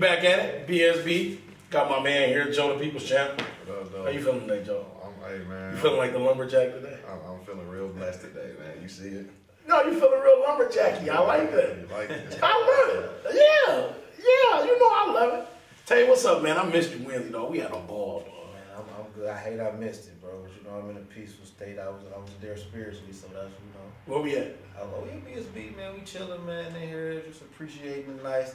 back at it, BSB. Got my man here, Joe the People's Champ. How you feeling today, Joe? Hey, man. You feeling like the lumberjack today? I'm feeling real blessed today, man. You see it? No, you feeling real lumberjacky. I like that. You like it? I love it. Yeah, you know I love it. Tell you what's up, man. I missed you Wednesday, dog. We had a ball, dog. Man, I'm good. I hate I missed it, bro. But you know, I'm in a peaceful state. I was there spiritually, so that's, you know. Where we at? Hello, BSB, man. We chilling, man. In here, just appreciating the nice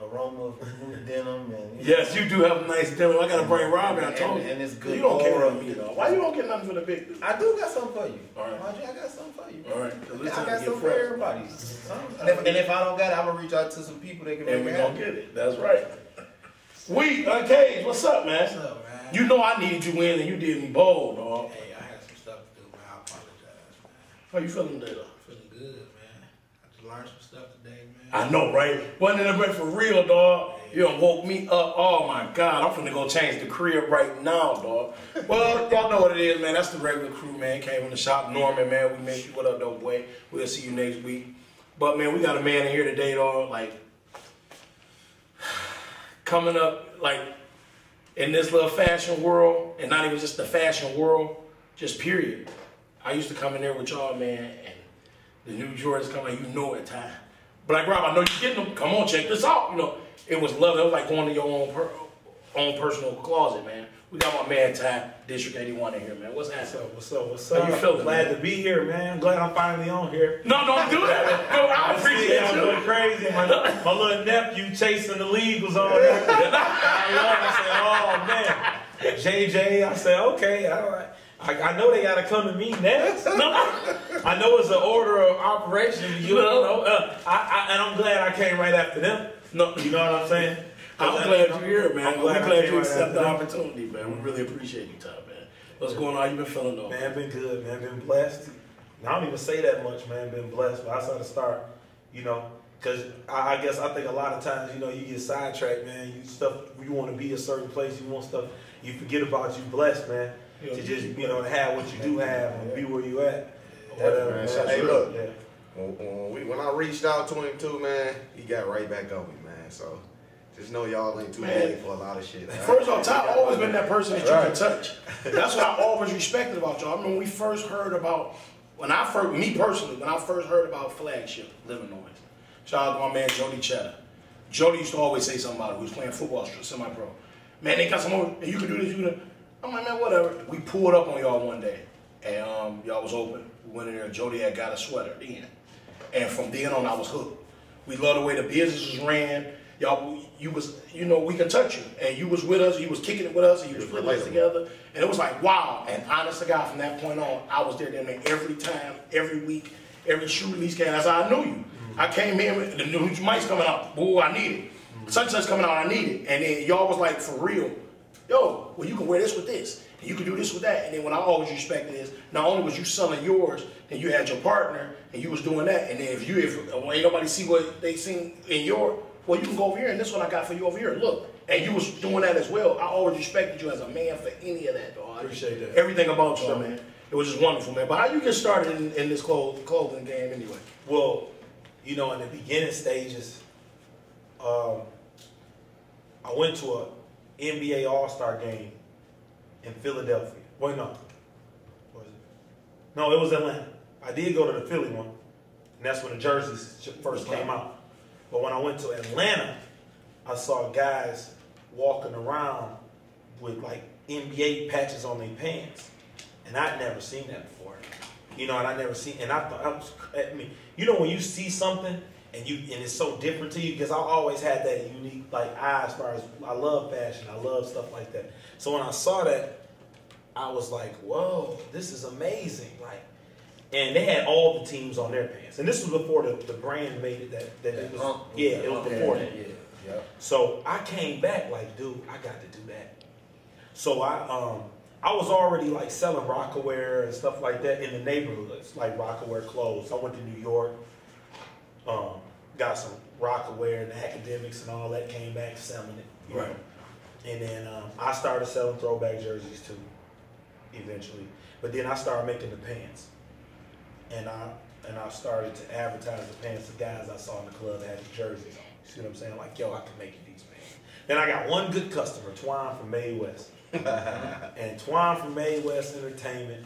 aroma of new denim. And, Yes, you do have a nice denim. I gotta bring Robin. I told you. And it's good. You don't care about me, dog. Why you don't get nothing for the big dude? I do got something for you. All right. I got something for you. All right. I got something for everybody. And if I don't got it, I'm gonna reach out to some people that can make And we it gonna happen. get it. That's right. We, Cage, what's up, man? What's up, man? You know I needed you in and you did me bold, dog. Hey, I had some stuff to do, man. I apologize, man. How you feeling today, though? Feeling good, man. I just learned some stuff today, man. I know, right? Wasn't it a for real, dog? You done woke me up. Oh, my God. I'm finna go change the crib right now, dog. Well, y'all know what it is, man. That's the regular crew, man. Came in the shop. Norman, man. We made you. What up, dope boy? We'll see you next week. But, man, we got a man in here today, dog. Like, coming up, like, in this little fashion world, and not even just the fashion world, just period. I used to come in there with y'all, man, and the new Jordans come out, you know it, Ty. But like, Rob, I know you're getting them. Come on, check this out. You know, it was love. It was like going to your own personal closet, man. We got my man Ty, District 81 in here, man. What's happening? What's up? How you feeling, Glad man? to be here, man. I'm glad I'm finally on here. No, don't do that. No, I appreciate I'm you. going crazy. My little nephew chasing the league was on there. I said, oh, man. JJ, I said, okay, all right. I know they got to come to me next. I know it's an order of operation. You know, and I'm glad I came right after them. No, you know what I'm saying? I'm glad you're here, man. I'm We're glad glad I you came accept right the after opportunity, man. We really appreciate you, Ty, man. What's going on? You been feeling though? Man, been good, man. Been blessed. I don't even say that much, man. Been blessed, but I saw to start, you know, because I guess I think a lot of times, you know, you get sidetracked, man. You want to be a certain place, you want stuff, you forget about you blessed, man. To just, you know, have what you do have and be where you at. Man, hey, look. Yeah. When I reached out to him too, man, he got right back on me, man. So just know y'all ain't too late for a lot of shit. First off, Ty always been that person that you can touch. That's what I always respected about y'all. I remember when we first heard about, me personally, when I first heard about Flagship, Illinois. Shout out to my man Jody Cheddar. Jody used to always say something about it. We was playing football, semi-pro. Man, they got some more, and you can do this, you can. I'm like, man, whatever. We pulled up on y'all one day, and y'all was open. We went in there, Jody had got a sweater then. And from then on, I was hooked. We love the way the business was ran. Y'all, you know, we could touch you. And you was with us, you was kicking it with us, and you was putting us together. And it was like, wow. And honest to God, from that point on, I was there man, every time, every week, every shoe release came. That's how I knew you. I came in with the new mics coming out. Boo, I need it. Such and such coming out, I need it. And then y'all was like, for real. Yo, well, you can wear this with this, and you can do this with that. And then what I always respected is, not only was you selling yours, and you had your partner, and you was doing that, and then if ain't nobody see what they seen in your, well, you can go over here, and this one I got for you over here, look. And you was doing that as well. I always respected you as a man for any of that, dog. Appreciate that. Everything about you, man. It was just wonderful, man. But how you get started in this clothing game anyway? Well, you know, in the beginning stages, I went to a NBA All-Star game in Philadelphia. Wait, no. Was it? No, it was Atlanta. I did go to the Philly one, and that's when the jerseys first came out. But when I went to Atlanta, I saw guys walking around with like NBA patches on their pants, and I'd never seen that before. You know, and I thought, I mean, you know, when you see something and it's so different to you, because I always had that unique like eye as far as I love fashion, I love stuff like that. So when I saw that, I was like, whoa, this is amazing. Like, and they had all the teams on their pants, and this was before the brand made it that it was it was before that. Yeah. So I came back like, dude, I got to do that. So I was already like selling Rockaware and stuff like that in the neighborhoods, like Rockaware clothes. I went to New York, got some Rockaware and academics and all that, came back selling it. You know? And then I started selling throwback jerseys too, eventually. But then I started making the pants. And and I started to advertise the pants. The guys I saw in the club had the jerseys on. You see what I'm saying? Like, yo, I can make you these pants. Then I got one good customer, Twine from May West. And Twine from May West Entertainment,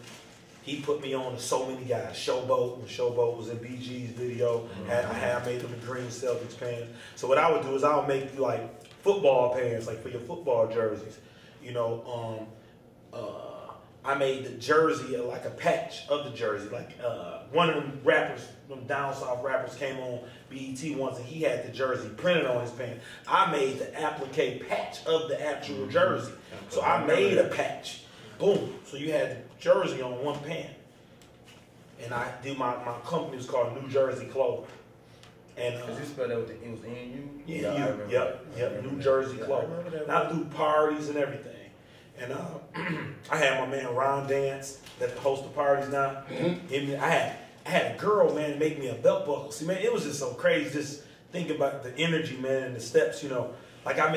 he put me on to so many guys. Showboat, when Showboat was in BG's video, I had made them the green Celtics pants. So what I would do is I would make you like football pants, like for your football jerseys. You know, I made the jersey like a patch of the jersey. Like one of them rappers, them down south rappers came on BET once and he had the jersey printed on his pants. I made the applique patch of the actual jersey. So I made a patch. Boom. So you had the jersey on one pant. And I did my company was called New Jersey Clothing. And Cause you spelled that with it was NU? Yeah, yep, New Jersey Clothing. And I do parties and everything. And I had my man Ron Dance that hosts the parties now. I had a girl, man, make me a belt buckle. See, man, it was just so crazy just thinking about the energy, man, and the steps, you know. Like I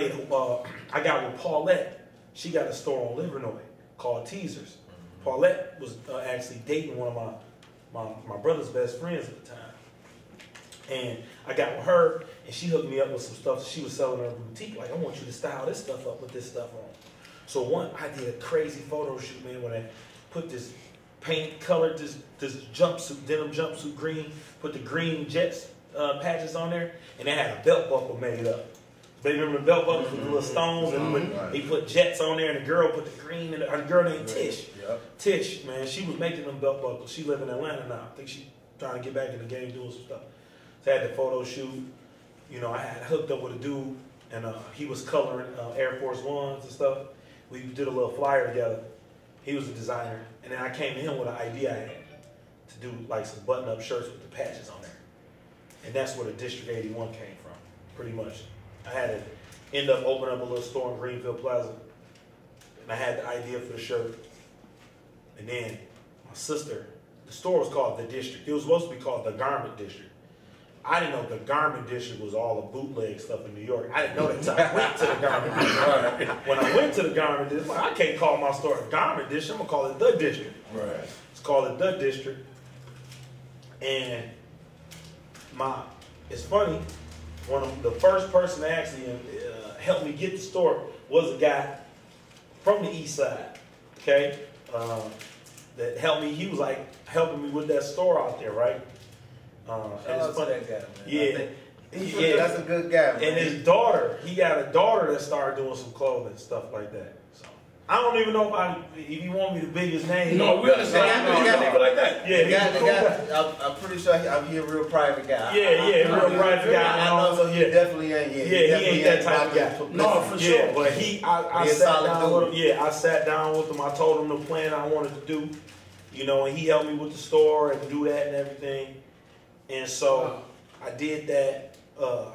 got with Paulette. She got a store on Livernois called Teasers. Paulette was actually dating one of my brother's best friends at the time. And I got with her, and she hooked me up with some stuff she was selling in her boutique. Like, I want you to style this stuff up with this stuff on. So I did a crazy photo shoot, man, when I put this paint colored this jumpsuit, denim jumpsuit green, put the green Jets patches on there, and they had a belt buckle made up. They remember the belt buckles with the little stones, and he put Jets on there, and the girl put the green, and her girl named Tish. Yep. Tish, man, she was making them belt buckles. She live in Atlanta now. I think she's trying to get back in the game doing some stuff. So I had the photo shoot. You know, I had hooked up with a dude, and he was coloring Air Force Ones and stuff. We did a little flyer together. He was a designer, and then I came to him with an idea I had to do like some button-up shirts with the patches on there. And that's where the District 81 came from, pretty much. I had to end up opening up a little store in Greenfield Plaza, and I had the idea for the shirt. And then my sister, the store was called The District. It was supposed to be called The Garment District. I didn't know the Garment District was all the bootleg stuff in New York. I didn't know that until I went to the Garment District. When I went to the Garment District, I can't call my store the Garment District. I'm going to call it The District. Right. It's called it The District. And it's funny, the first person that actually helped me get the store was a guy from the East Side, okay? That helped me. He was like helping me with that store out there, right? Shout out to that guy, man. Yeah, that's a good guy, man. And his daughter, he got a daughter that started doing some clothing and stuff like that. So I don't even know if you want me to big his name. No, we understand. You got nigga like that. Yeah, the guy, I'm pretty sure he's a real private guy. Yeah, real private guy. I know, so he definitely ain't. Yeah, he ain't that type of guy. No, for sure. Yeah, but I sat down with him. Yeah, I sat down with him. I told him the plan I wanted to do. You know, and he helped me with the store and do that and everything. And so I did that,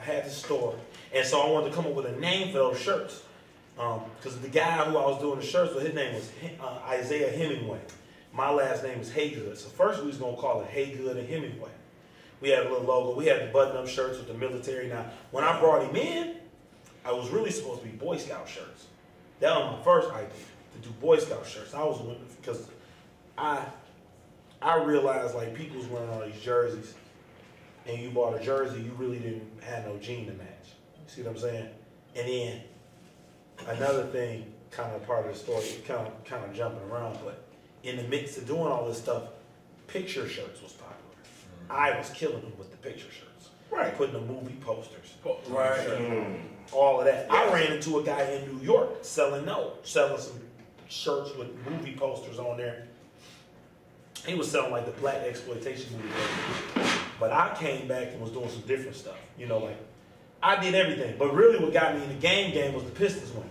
had the store. And so I wanted to come up with a name for those shirts. Because the guy who I was doing the shirts with, his name was Isaiah Hemingway. My last name is Haygood. So first we was going to call it Haygood and Hemingway. We had a little logo. We had the button-up shirts with the military. Now, when I brought him in, I was really supposed to be Boy Scout shirts. That was my first idea, to do Boy Scout shirts. I was because I realized like people was wearing all these jerseys, and you bought a jersey, you really didn't have no jean to match. You see what I'm saying? And then another thing, kind of part of the story, kind of jumping around, but in the midst of doing all this stuff, picture shirts was popular. I was killing them with the picture shirts. Right. Putting the movie posters. Right. All of that. I ran into a guy in New York selling some shirts with movie posters on there. He was selling like the black exploitation movie posters. But I came back and was doing some different stuff. You know, like I did everything. But really what got me in the game was the Pistons winning.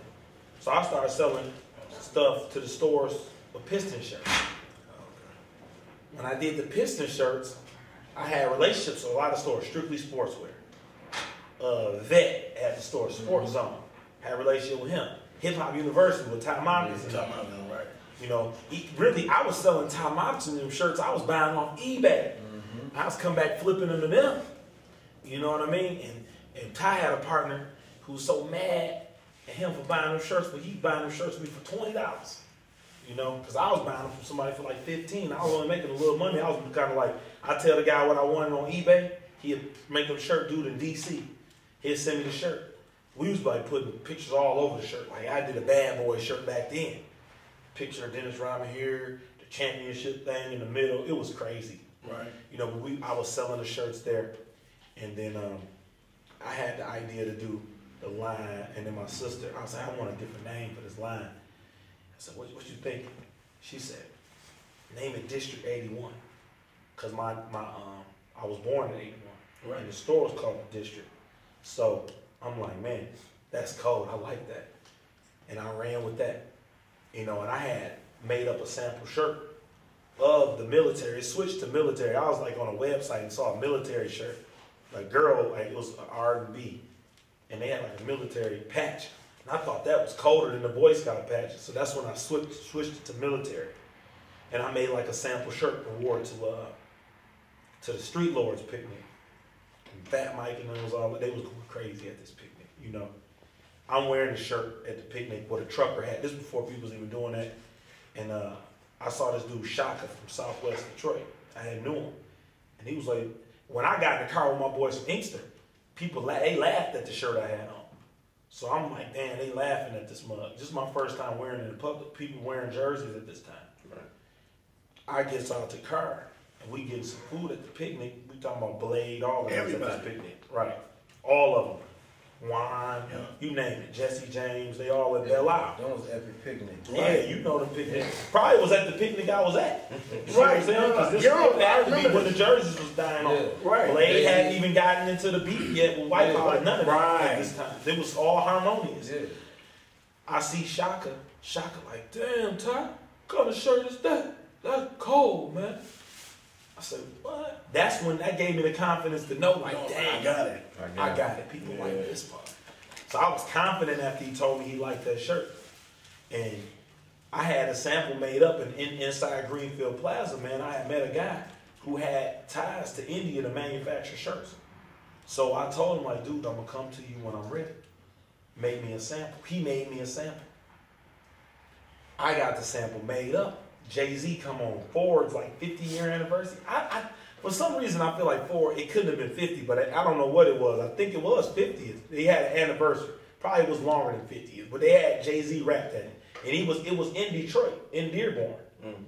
So I started selling stuff to the stores with Piston shirts. When I did the Piston shirts, I had relationships with a lot of stores, Strictly Sportswear. Vet at the store, Sports Zone. Had a relationship with him. Hip Hop University with Ty Mobkins. Right. You know, I was selling Ty Mobkins them shirts I was buying off eBay. I was coming back flipping them to them. You know what I mean? And Ty had a partner who was so mad at him for buying them shirts, but he buying them shirts for me for $20. You know, because I was buying them from somebody for like 15. I was only making a little money. I was kind of like, I tell the guy what I wanted on eBay. He'd make them shirt dude in DC. He'd send me the shirt. We was like putting pictures all over the shirt. Like I did a Bad Boy shirt back then. Picture of Dennis Rodman here, the championship thing in the middle. It was crazy. Right. You know, I was selling the shirts there, and then I had the idea to do the line, and then my sister, I was like, I want a different name for this line. I said, what you think? She said, name it District 81, cause I was born in 81, right. And the store was called the District. So I'm like, man, that's cold. I like that, and I ran with that, you know. And I had made up a sample shirt of the military. It switched to military. I was like on a website and saw a military shirt. A girl, like it was an R&B, and they had like a military patch. And I thought that was colder than the Boy Scout patches. So that's when I switched it to military. And I made like a sample shirt and wore it to the Street Lords picnic. And Fat Mike and them was all, they was going crazy at this picnic, you know. I'm wearing the shirt at the picnic with a trucker hat. This was before people was even doing that. And I saw this dude Shaka from Southwest Detroit. I had knew him. And he was like, when I got in the car with my boys from Inkster, people, they laughed at the shirt I had on. So I'm like, damn, they laughing at this mug. This is my first time wearing it in public. People wearing jerseys at this time. Right. I gets out the car, and we getting some food at the picnic. We talking about Blade, all of them at this picnic. Right. All of them. Wine, yeah. You name it. Jesse James, they all at Belle Isle. That was epic picnic. Yeah, you know the picnic. Probably was at the picnic I was at. You right. Know what I'm saying? This had to be when the jerseys was dying on. Right. Blade hadn't even gotten into the beat yet with White Collar, none of that at this time. It was all harmonious. Yeah. I see Shaka like, damn, Ty, what kind of shirt is that? That's cold, man. I said, what? That's when that gave me the confidence to know, like, damn, I got it. I got it. People like this part. So I was confident after he told me he liked that shirt. And I had a sample made up inside Greenfield Plaza, man. I had met a guy who had ties to India to manufacture shirts. So I told him, like, dude, I'm going to come to you when I'm ready. Make me a sample. He made me a sample. I got the sample made up. Jay-Z come on. Ford's like 50-year anniversary. For some reason, I feel like Ford, it couldn't have been 50, but I don't know what it was. I think it was 50th. They had an anniversary. Probably was longer than 50th, but they had Jay-Z rapped at it. And it was in Detroit, in Dearborn,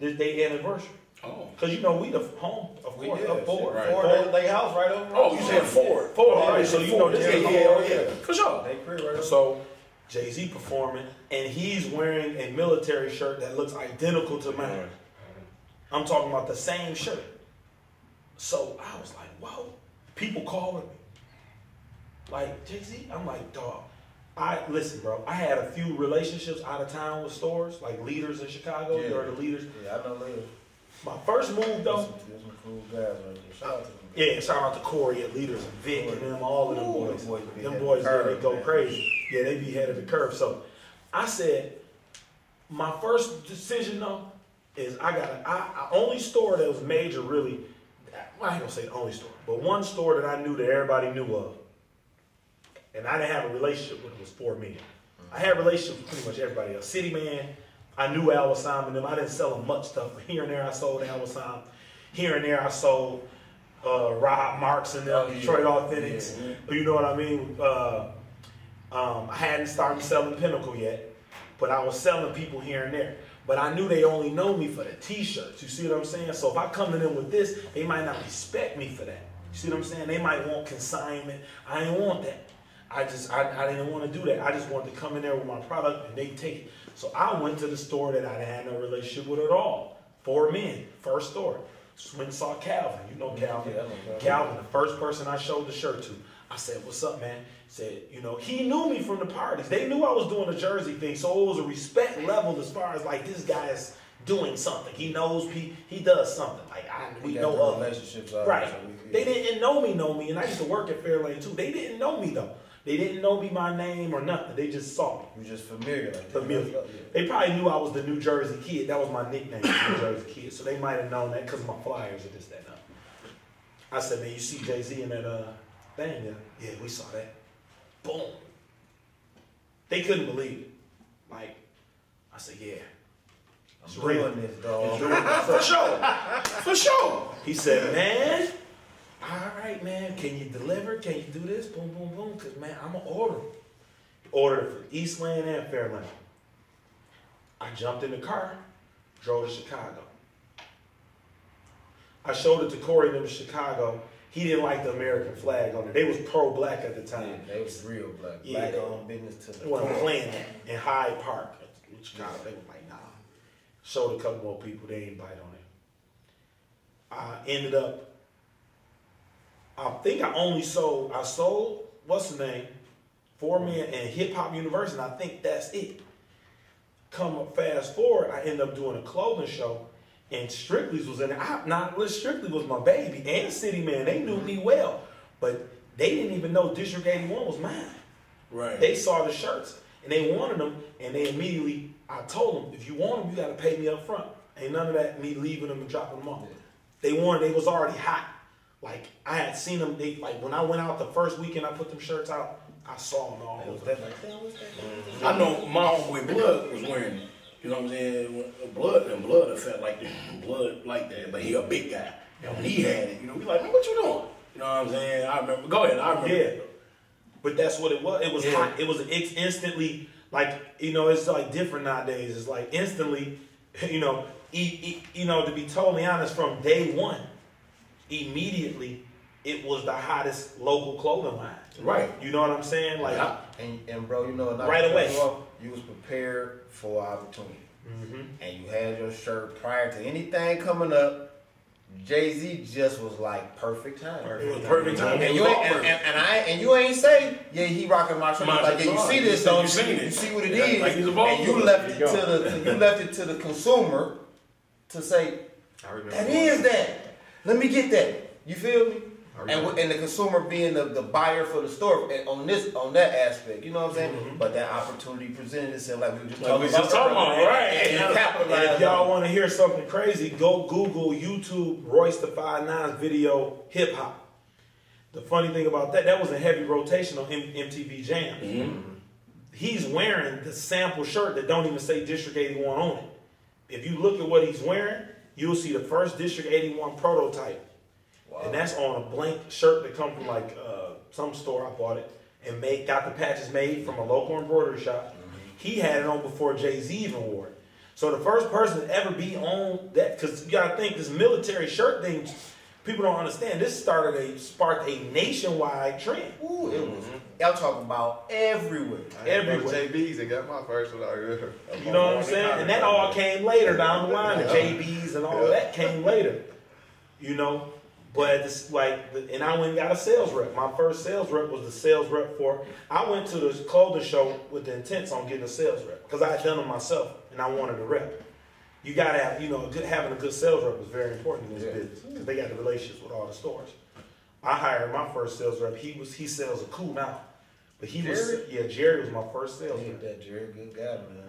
this day anniversary. Oh. Because, you know, we the home, of course, of Ford. Right. Ford, they house right over. Oh, you said Ford. All right, so you know this is yeah. For sure. They crib right over. So Jay-Z performing, and he's wearing a military shirt that looks identical to mine. Right. I'm talking about the same shirt. So I was like, whoa. People calling me. Like, Jay-Z? I'm like, dog. Listen, bro, I had a few relationships out of town with stores, like Leaders in Chicago. Yeah. You heard of Leaders? Yeah, I know Leaders. My first move, though. There's some cool guys right there. Shout out to them. Yeah, shout out to Corey at Leaders and Vic and them, all of them boys. Them boys, curve, they go man. crazy. Yeah, they be ahead of the curve. So I said, my first decision, though, is I only store that was major, really. Well, I ain't gonna say the only store, but one store that I knew that everybody knew of, and I didn't have a relationship with, was for me. I had a relationship with pretty much everybody else. City Man, I knew Al Wassam and them. I didn't sell them much stuff, but here and there I sold Al Wassam. Here and there I sold Rob Marks and them, Detroit Authentics. Yeah. You know what I mean? I hadn't started selling Pinnacle yet, but I was selling people here and there. But I knew they only know me for the t-shirts. You see what I'm saying? So if I come to them with this, they might not respect me for that. You see what I'm saying? They might want consignment. I didn't want that. I didn't want to do that. I just wanted to come in there with my product and they take it. So I went to the store that I had no relationship with at all. 4 Men, first store. Went and saw Calvin. You know Calvin. Yeah, Calvin, the first person I showed the shirt to. I said, what's up, man? Said, you know, he knew me from the parties. They knew I was doing the Jersey thing, so it was a respect level as far as like this guy is doing something. He knows he does something. Like we know of relationships, right? So they didn't know me, and I used to work at Fairlane too. They didn't know me though. They didn't know me my name or nothing. They just saw me. You just familiar, like familiar. They probably knew I was the New Jersey Kid. That was my nickname, New Jersey Kid. So they might have known that because of my flyers or this, that, and that. I said, man, you see Jay-Z in that thing? Yeah, we saw that. Boom. They couldn't believe it. Like, I said, yeah. It's real. Doing this, dog. For sure. For sure. He said, man, all right, man, can you deliver? Can you do this? Boom, boom, boom. Because, man, I'm going to order. Ordered it for Eastland and Fairland. I jumped in the car, drove to Chicago. I showed it to Corey and them in Chicago. He didn't like the American flag on it. They was pro-black at the time. They was real black. Yeah, Black owned business to They wasn't playing that in Hyde Park in Chicago. They was like, nah. Showed a couple more people, they ain't bite on it. I ended up, I think I sold, what's the name? 4 Men and Hip Hop University, and I think that's it. Come up fast forward, I ended up doing a clothing show, and Strictly's was in it. Strictly was my baby, and City Man, they knew me well, but they didn't even know District 81 was mine. Right. They saw the shirts, and they wanted them, and they immediately, I told them, if you want them, you gotta pay me up front. Ain't none of that me leaving them and dropping them off. They was already hot. Like, I had seen them, when I went out the first weekend I put them shirts out, I saw them all over. I know my homeboy Blood was wearing it. You know what I'm saying? Blood felt like blood like that, but he a big guy. And when he had it, we like, man, what you doing? You know what I'm saying? I remember. Go ahead. I remember. Yeah. But that's what it was. It was hot. It was instantly, it's like different nowadays. It's like instantly, to be totally honest, from day one, immediately, it was the hottest local clothing line. Right. You know what I'm saying? Like, and bro, right away, you was prepared for opportunity, mm-hmm. and you had your shirt prior to anything coming up. Jay-Z just was like perfect time. It was perfect time. And you ain't say, yeah, he rocking my shirt. Like, yeah, you see this, don't you? You see what it is, like he's a ball. and you left it to the consumer to say, that is that. Let me get that. You feel me? And the consumer being the buyer for the store on that aspect, you know what I'm saying? Mm-hmm. But that opportunity presented itself, like we were just talking about, right? And if y'all want to hear something crazy, go Google YouTube Royce the 5'9" video hip hop. The funny thing about that was a heavy rotation on MTV Jam. Mm-hmm. He's wearing the sample shirt that don't even say District 81 on it. If you look at what he's wearing, you'll see the first District 81 prototype. Wow. And that's on a blank shirt that come from some store. I bought it and got the patches made from a local embroidery shop. Mm-hmm. He had it on before Jay-Z even wore it. So the first person to ever be on that, because you gotta think this military shirt thing, people don't understand. This sparked a nationwide trend. Ooh, it was. Y'all talking about everywhere. Everywhere. JB's, they got my first one out here. You know what I'm saying? And that all came later down the line. The JB's and all of that came later. But and I went and got a sales rep. My first sales rep was the sales rep I went to the clothing show with the intents on getting a sales rep because I had done them myself and I wanted a rep. You gotta have, having a good sales rep is very important in this business because they got the relationships with all the stores. I hired my first sales rep. He sells a cool now, but Jerry was my first sales rep. That Jerry, good guy, man.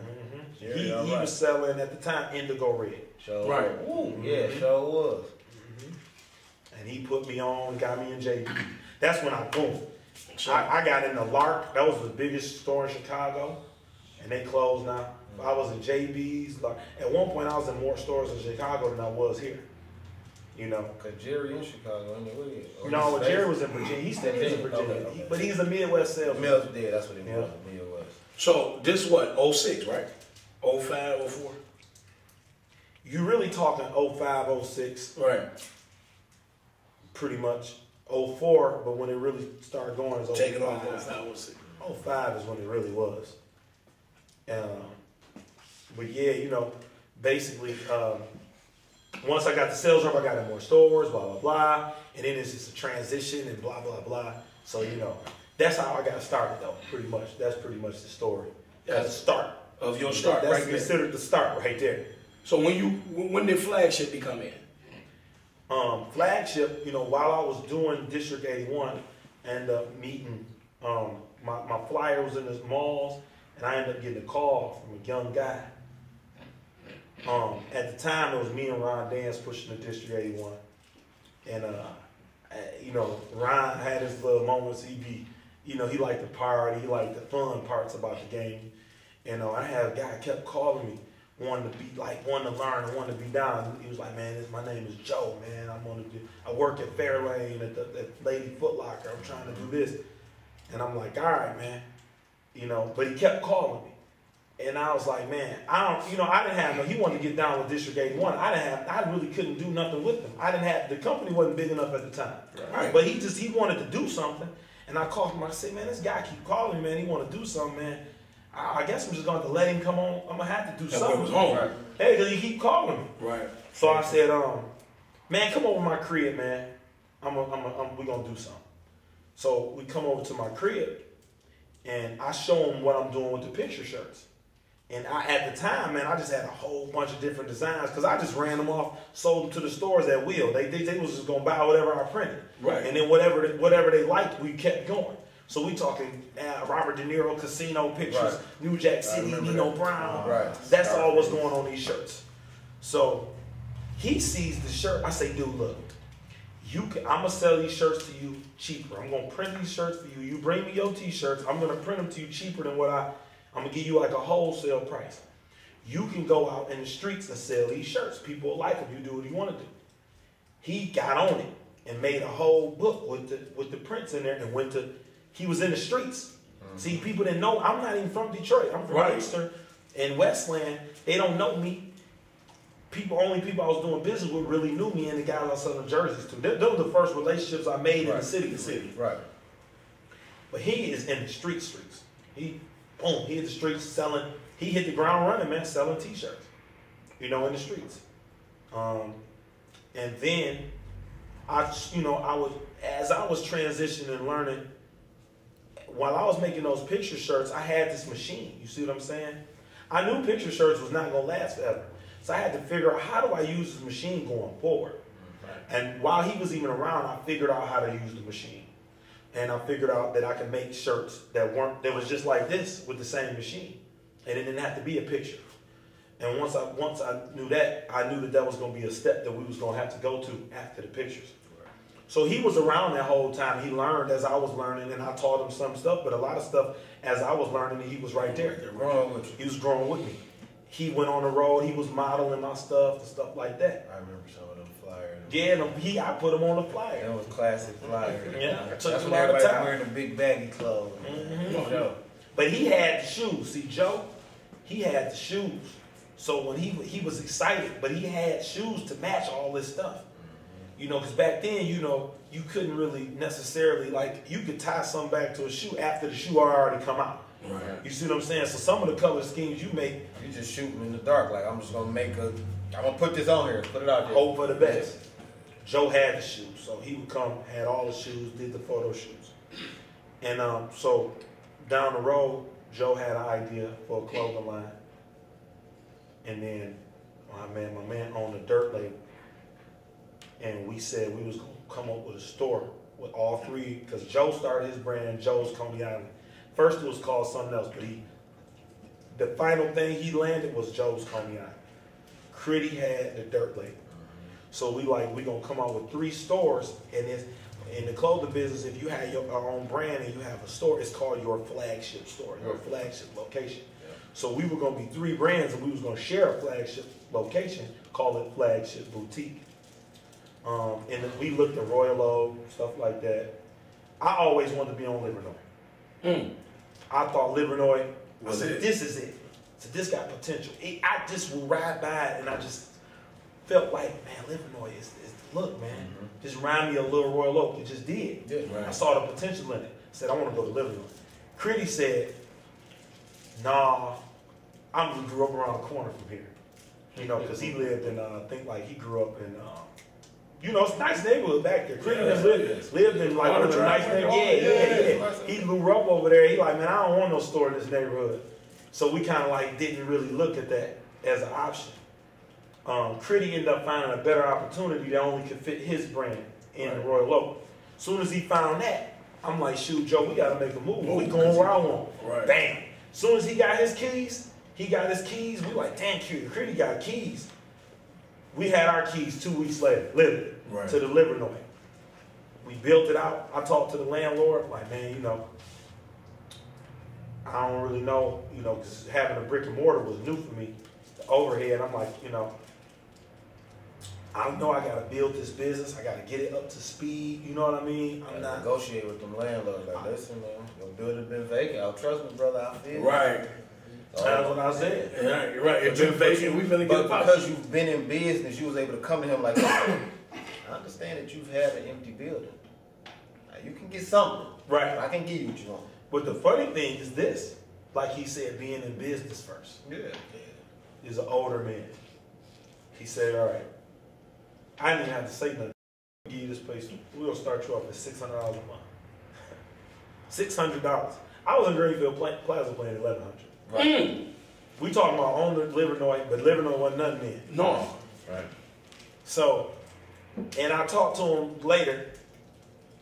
Mm-hmm. He was selling at the time Indigo Red. Right. Ooh, yeah, sure was. And he put me on, got me in JB. That's when boom. I got in the Lark. That was the biggest store in Chicago. And they closed now. I was in JB's. At one point, I was in more stores in Chicago than I was here. Because Jerry in Chicago, anyway. No, Jerry was in Virginia. He still is in Virginia. Okay. But he's a Midwest salesman. Yeah, that's what he was. Midwest. So this what, 06, right? 05, 04? You really talking 05, 06. Right. Pretty much 04, but when it really started going is 05. Take it off 05, 06. 05 is when it really was. But yeah, basically, once I got the sales rep, I got in more stores, blah, blah, blah. And then it's just a transition and blah, blah, blah. So, that's how I got started, though, pretty much. That's pretty much the story. That's the start. Of your start, That's right considered the start right there. So when did Flagship become in? Flagship, while I was doing District 81, I ended up meeting, my flyer was in the malls, and I ended up getting a call from a young guy. At the time, it was me and Ron Dance pushing the District 81. And, Ron had his little moments. He liked the party. He liked the fun parts about the game. And I had a guy kept calling me wanting to learn and wanting to be down. He was like, man, my name is Joe, man. I work at Fairlane at the Lady Foot Locker. I'm trying to do this. And I'm like, all right, man. But he kept calling me. And I was like, man, I didn't have he wanted to get down with District 81. I really couldn't do nothing with him. The company wasn't big enough at the time. Right. But he wanted to do something. And I called him, I said, man, this guy keep calling me, man. He want to do something, man. I guess I'm just going to let him come on. I'm going to have to do something. Was home. Right. Hey, because he keep calling me. Right. So I said, man, come over to my crib, man. We're going to do something. So we come over to my crib, and I show him what I'm doing with the picture shirts. And at the time, man, I just had a whole bunch of different designs because I just ran them off, sold them to the stores at will. They was just going to buy whatever I printed. Right. And then whatever they liked, we kept going. So we talking Robert De Niro casino pictures, right. New Jack City, Nino Brown. Right. That's all what's going on these shirts. So he sees the shirt. I say, dude, look, I'm gonna sell these shirts to you cheaper. I'm gonna print these shirts for you. You bring me your t-shirts. I'm gonna print them to you cheaper than what I'm gonna give you like a wholesale price. You can go out in the streets and sell these shirts. People will like them. You do what you want to do. He got on it and made a whole book with the prints in there and he was in the streets. Mm-hmm. See, people didn't know. I'm not even from Detroit. I'm from Eastern and Westland. They don't know me. Only people I was doing business with really knew me, and the guys I was selling jerseys to. Those were the first relationships I made in the city. Right. But he is in the streets. He hit the streets selling. He hit the ground running, man, selling t-shirts. In the streets. And then as I was transitioning and learning, while I was making those picture shirts, I had this machine. You see what I'm saying? I knew picture shirts was not gonna last forever. So I had to figure out, how do I use this machine going forward? Right. And while he was even around, I figured out how to use the machine. And I figured out that I could make shirts that was just like this with the same machine. And it didn't have to be a picture. And once I knew that, I knew that was going to be a step that we was going to have to go to after the pictures. Right. So he was around that whole time. He learned as I was learning, and I taught him some stuff, but a lot of stuff as I was learning, he was right there. He was growing with me. He went on the road. He was modeling my stuff and stuff like that. I remember some of them flyers. Yeah, I put them on the flyer. That was classic flyers. Yeah, it took a lot of time. Wearing the big baggy clothes. Mm-hmm. But he had the shoes. See, Joe, he had the shoes. So when he was excited, but he had shoes to match all this stuff. Because back then, you couldn't really necessarily, you could tie something back to a shoe after the shoe already come out. Right. You see what I'm saying? So some of the color schemes you make, you just shooting in the dark. I'm just gonna I'm gonna put this on here, put it out there. Hope for the best. Joe had the shoes, so he would come, had all the shoes, did the photo shoots, and so down the road, Joe had an idea for a clothing line, and then my man owned a dirt label, and we said we was gonna come up with a store with all three, because Joe started his brand, Joe's Coney Island. First it was called something else, but the final thing he landed was Joe's Coney Island. Critty had the dirt label. So we gonna come out with 3 stores, and it's in the clothing business, if you have your own brand and you have a store, it's called your flagship store, your flagship location. Yeah. So we were gonna be 3 brands, and we was gonna share a flagship location, call it Flagship Boutique. And we looked at Royal Oak, stuff like that. I always wanted to be on Livernois. I thought Livernois was this is it. So this got potential. I just would ride by it, and I just felt like, man, Livernois is the look, man. Mm-hmm. Just remind me of Little Royal Oak. It just did. Yeah, right. I saw the potential in it. I said, I want to go to Livernois. Critty said, nah, I grew up around the corner from here. Because he lived in, he grew up in, it's a nice neighborhood back there. Critty lived in one of the nice neighborhoods. Yeah. He grew up over there. He man, I don't want no store in this neighborhood. So we kind of didn't really look at that as an option. Critty ended up finding a better opportunity that only could fit his brand in the Royal Oak. As soon as he found that, I'm like, shoot, Joe, we got to make a move. We going where I want. Right. Bam. As soon as he got his keys, we like, damn, Critty got keys. We had our keys 2 weeks later, literally, to the Livernois. We built it out. I talked to the landlord, man, I don't really know, because having a brick and mortar was new for me. overhead. I'm like, you know, I know I gotta build this business. I gotta get it up to speed. You know what I mean? I'm not negotiate with them landlords. Like, listen, man, your building been vacant. I'll trust me, brother. I feel Right. That's what I said. Yeah, you're right. It's been vacant. We've been But because you've been in business, you was able to come to him like, I understand that you've had an empty building. Now, you can get something. Right. I can give you what you want. But the funny thing is this, like he said, being in business first. Yeah. He's an older man. He said, all right, I didn't even have to say nothing. I'll give you this place. We're going to start you off at $600 a month. $600. I was in Greenfield Plaza playing $1,100. Right. We talking about on the Livernois, but Livernois wasn't nothing then. No. Right. So, and I talked to him later.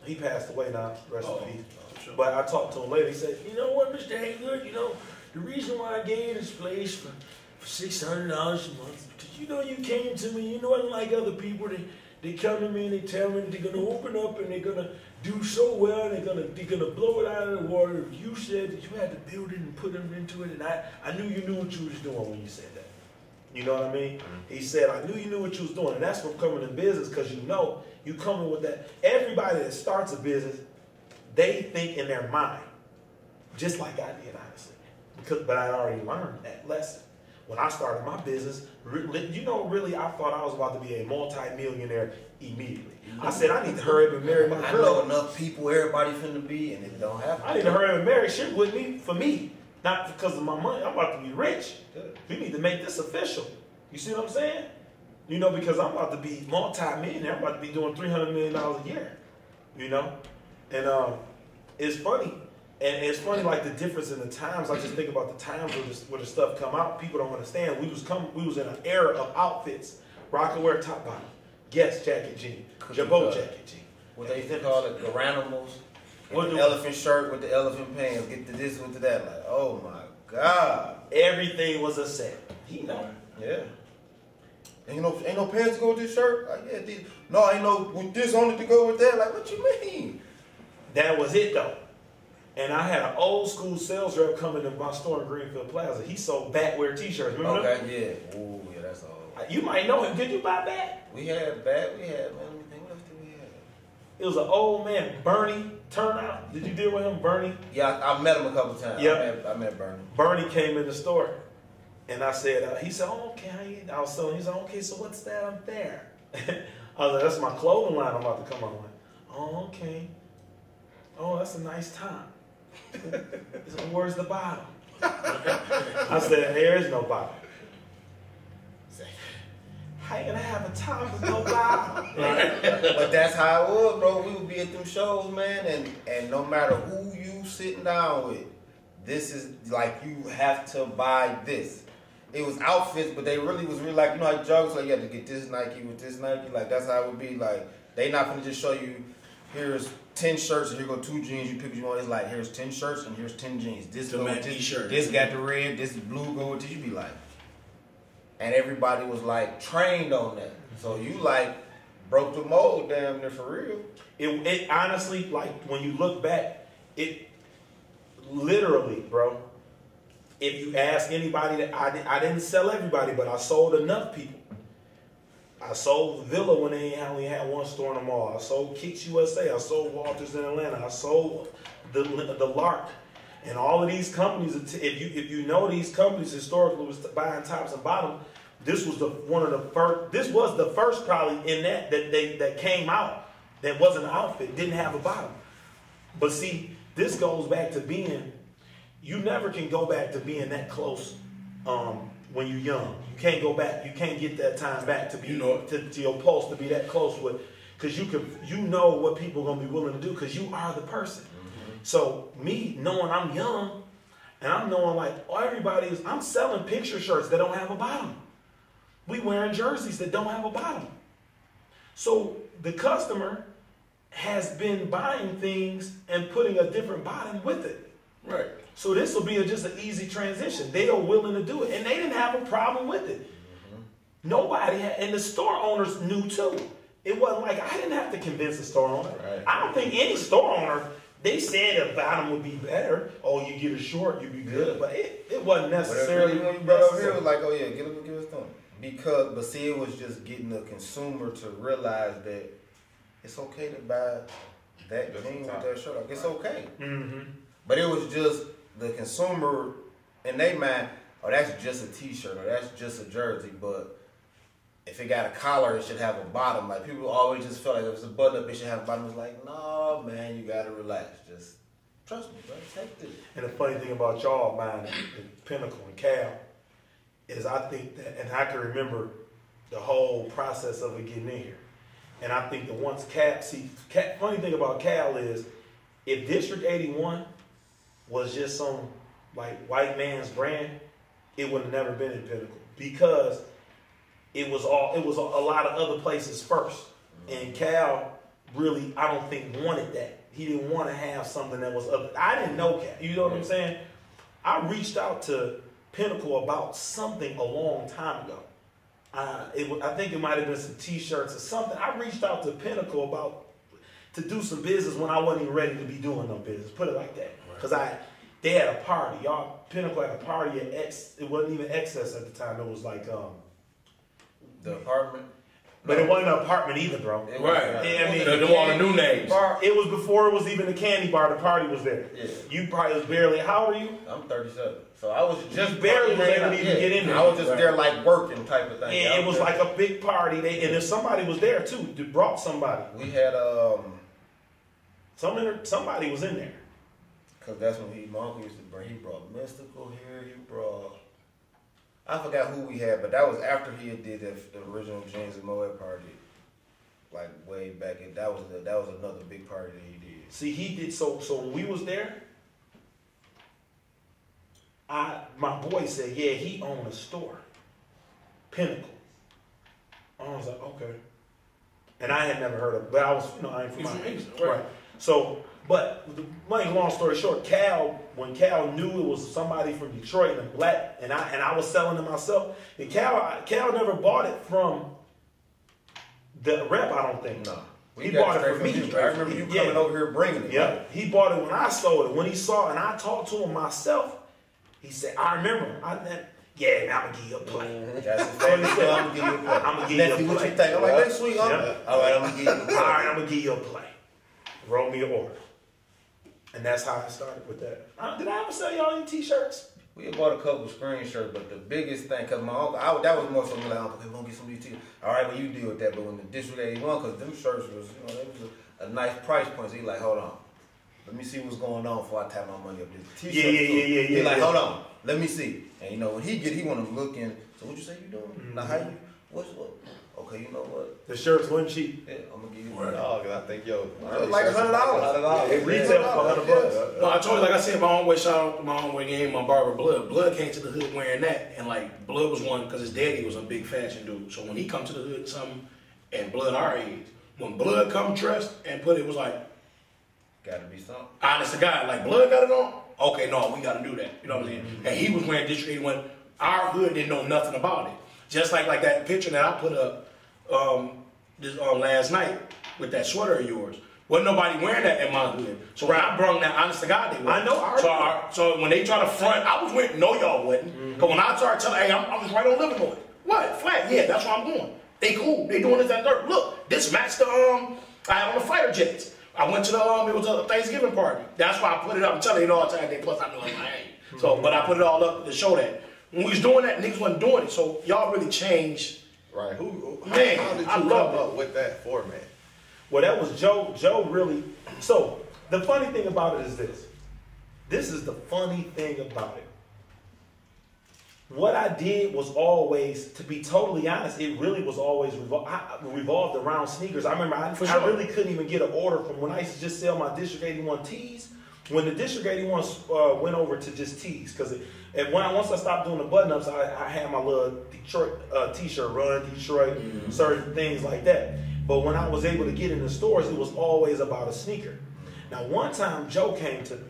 He passed away now, rest in peace. Sure. But I talked to him later. He said, you know what, Mr. Haygood, you know, the reason why I gave you this place for $600 a month, because you know you came to me, you know, unlike other people, they come to me and they tell me they're going to open up and they're going to do so well, and they're gonna blow it out of the water. You said that you had to build it and put them into it, and I knew you knew what you was doing when you said that. You know what I mean? He said, I knew you knew what you was doing, and that's from coming in business, because you know you coming with that. Everybody that starts a business, they think in their mind, just like I did, honestly. But I already learned that lesson. When I started my business, you know, really, I thought I was about to be a multi-millionaire immediately. I said, I need to hurry up and marry my girl. I know enough people, everybody finna be, and it don't happen. I need to hurry up and marry. Shit with me, for me, not because of my money. I'm about to be rich. We need to make this official. You see what I'm saying? You know, because I'm about to be multi-millionaire. I'm about to be doing $300 million a year. You know? And it's funny. And it's funny, like, the difference in the times. I just think about the times where the stuff come out. People don't understand. We was in an era of outfits. Rock and wear top bottom. Guess jacket jean. Jabot jacket jean. What they call it, the ranimals. With the elephant shirt with the elephant pants. Get to this with that. Like, oh my God. Everything was a set. He know. Yeah. Ain't no pants to go with this shirt? Like, yeah, these. No, ain't no with this on it to go with that. Like, what you mean? That was it though. And I had an old school sales rep come into my store in Greenfield Plaza. He sold Batwear t-shirts. Remember them? Okay, yeah. Ooh, yeah, that's all. You might know him. Did you buy Bat? We had Bat. We had, man, let me think. What else did we have? It was an old man, Bernie Turnout. Did you deal with him, Bernie? Yeah, I met him a couple times. Yeah. I met Bernie. Bernie came in the store. And I said, he said, oh, okay. I was selling. He said, okay, so what's that up there? I was like, that's my clothing line I'm about to come on. Oh, okay. Oh, that's a nice top. Where's the bottom? I said, there is no bottom. How you gonna have a top with no bottom? But that's how it was, bro. We would be at them shows, man, and no matter who you sitting down with, this is like you have to buy this. It was outfits, but they really was like, you know how joggers, like you had to get this Nike with this Nike, like that's how it would be. Like they not gonna just show you, here's 10 shirts and here go 2 jeans. You pick what you want. It's like here's 10 shirts and here's 10 jeans. This go with this shirt. This got the red. This is blue. Go with this. You be like, and everybody was like trained on that. So you like broke the mold, damn near for real. It honestly, like when you look back, it literally, bro. If you ask anybody, that I didn't sell everybody, but I sold enough people. I sold Villa when they only had one store in the mall. I sold Kicks USA. I sold Walters in Atlanta. I sold the Lark. And all of these companies, if you know these companies historically was buying tops and bottoms, this was one of the first. This was the first probably in that came out that wasn't an outfit, didn't have a bottom. But see, this goes back to being. You never can go back to being that close when you're young. You can't go back. You can't get that time back to be to your pulse to be that close with, because you know what people are gonna be willing to do because you are the person. Mm-hmm. So me knowing I'm young, and I'm knowing like I'm selling picture shirts that don't have a bottom. We wearing jerseys that don't have a bottom. So the customer has been buying things and putting a different bottom with it. Right. So this will be just an easy transition. They are willing to do it. And they didn't have a problem with it. Mm-hmm. Nobody had, and the store owners knew too. It wasn't like I didn't have to convince the store owner. Right. I don't think any store owner They said a bottom would be better. Oh, you get a short, you'd be good. But it wasn't necessarily. When you brought up here, it was like, oh yeah, give us something. But see, it was just getting the consumer to realize that it's okay to buy that jean with that shirt. Like, it's okay. Mm-hmm. But it was just the consumer in their mind, oh, that's just a t-shirt or that's just a jersey. But if it got a collar, it should have a bottom. Like, people always just felt like if it's a button up, it should have a bottom. It's like, no, man, you gotta relax. Just trust me, bro. Take this. And the funny thing about y'all, man, and Pinnacle and Cal, is I think that, and I can remember the whole process of it getting in here. And I think that once funny thing about Cal is, if District 81 was just some like white man's brand, it would have never been in Pinnacle, because it was a lot of other places first. And Cal really, I don't think, wanted that. He didn't want to have something that was other. I didn't know Cal. You know what I'm saying? I reached out to Pinnacle about something a long time ago. I think it might have been some t-shirts or something. I reached out to Pinnacle to do some business when I wasn't even ready to be doing no business. Put it like that. Because they had a party. Pinnacle had a party at it wasn't even Excess at the time. It was like the apartment. But it wasn't an apartment either, bro. Right. Yeah, I mean, they all the new names. It was before it was even a candy bar. The party was there. Yeah. You probably was barely. How old are you? I'm 37. So I was just barely was able to even get in there. I was just there like working type of thing. Yeah, it was like a big party. And if somebody was there too, they brought somebody. We had somebody was in there. Cause that's when my uncle used to bring. He brought Mystical here. He brought. I forgot who we had, but that was after he had did the original James and Moet party, like way back. That was another big party that he did. See, he did so when we was there. My boy said, yeah, he owned a store, Pinnacle. I was like, okay, and I had never heard of it, but I was, I ain't from Miami, right? So, but long story short, when Cal knew it was somebody from Detroit and black, and I was selling it myself, and Cal never bought it from the rep, I don't think. No. He bought it from me. I remember you coming over here bringing it. Yeah. Right? He bought it when I sold it. When he saw it and I talked to him myself, he said, I remember. I'm going to give you a play. That's the thing. I'm going to give you a play. I'm going to give you a play. What you think? I'm like, that's sweet, huh? Yeah. All right, I'm going to give you a play. All right, I'm going to give you a play. Roll me an order. And that's how I started with that. Did I ever sell y'all any t-shirts? We had bought a couple screen shirts, but the biggest thing, because my uncle, that was more so like, uncle, we're going to get some of these t-shirts. All right, well, you deal with that. But when the District 81, because them shirts was, they was a nice price point. So he like, hold on. Let me see what's going on before I tap my money up this t-shirt. Yeah. He like, hold on. Let me see. And when he want to look in, so what you say you doing? Mm-hmm. Now how you, what? Okay, you know what? The shirts wasn't cheap. Yeah, I'm going to give you $1. Because I think, like $100. It retail for $100. No, I told you, like I said, my own way, shout out to my own way game, my barber Blood. Blood came to the hood wearing that, and like Blood was one, because his daddy was a big fashion dude. So when he come to the hood, something, and Blood our age, when Blood come dressed and put it was like, gotta be something. Honest to God, like Blood got it on? Okay, no, we gotta do that. You know what I'm saying? Mm-hmm. And he was wearing District 81. Our hood didn't know nothing about it. Just like that picture that I put up last night with that sweater of yours. Wasn't nobody wearing that in my hood. So when I brung that, honest to God, they were. I know. So when they try to front, I was wearing, no y'all wasn't. Because when I started telling, hey, I'm just right on Livernois. What? Flat? Yeah, that's where I'm going. They cool. They doing this, that, third. Look, this matched the, I had on the fighter jets. I went to the, it was a Thanksgiving party. That's why I put it up. I'm telling you all the time. Plus I know I'm like, hey. So, but I put it all up to show that. When we was doing that, niggas wasn't doing it. So y'all really changed. Right. How did you I come love up with that format? Well, that was Joe. Joe really. So the funny thing about it is this. This is the funny thing about it. What I did was always, to be totally honest, it really was always revolved around sneakers. I remember I really couldn't even get an order from when I used to just sell my District 81 tees. When the District 81 went over to just tees, because once I stopped doing the button-ups, I had my little Detroit t-shirt, Run Detroit, certain things like that. But when I was able to get in the stores, it was always about a sneaker. Now, one time, Joe came to me.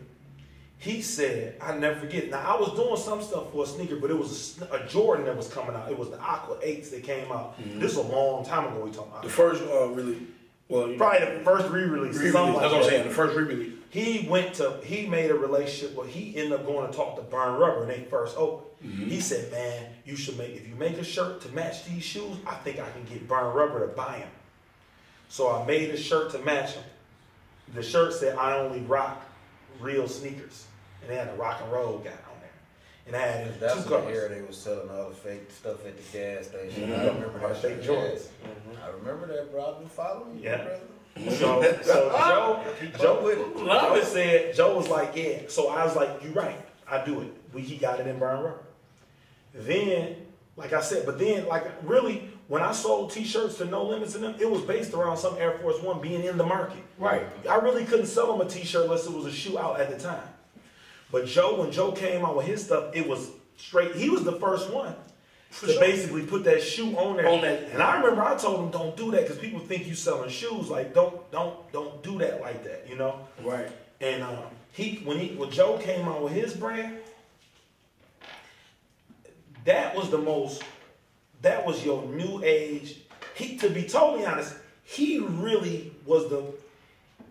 He said, I never forget. Now, I was doing some stuff for a sneaker, but it was a Jordan that was coming out. It was the Aqua 8s that came out. This is a long time ago we talking about. The first really, well, probably the first re-release. That's what I'm saying, the first re-release. he made a relationship where he ended up going to talk to Burn Rubber and they first opened. He said, man, if you make a shirt to match these shoes, I think I can get Burn Rubber to buy them. So I made a shirt to match them. The shirt said, I only rock real sneakers. And they had a rock and roll guy on there. And I had That's two the colors. era they was selling all the fake stuff at the gas station. Mhm. I remember that. Fake joints. I remember that, bro. I've been following you, Yeah. brother. Joe was like, yeah. So I was like, you're right. I do it. He got it in Burn Rubber. Then, like I said, really, when I sold T-shirts to No Limits in them, it was based around some Air Force One being in the market. Right. I really couldn't sell them a T-shirt unless it was a shoe out at the time. But when Joe came out with his stuff, it was straight. He was the first one to basically put that shoe on there. And I remember I told him, don't do that because people think you selling shoes. Like, don't do that like that, you know? Right. And when Joe came out with his brand, that was your new age. To be totally honest, he really was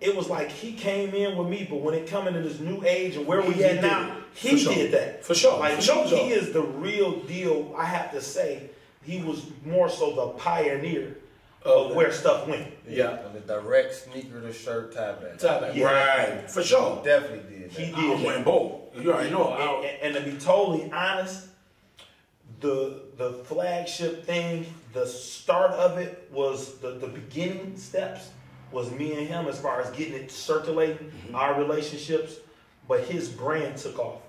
it was like he came in with me, but when it come into this new age and where we at now, he did that. For sure. Like, he is the real deal, I have to say. He was more so the pioneer of where stuff went. Yeah. The direct sneaker to shirt tie back. Right. For sure. He definitely did that. He did. I went both. You already know. And to be totally honest, the flagship thing, the start of it was the beginning steps was me and him as far as getting it circulating, our relationships, but his brand took off.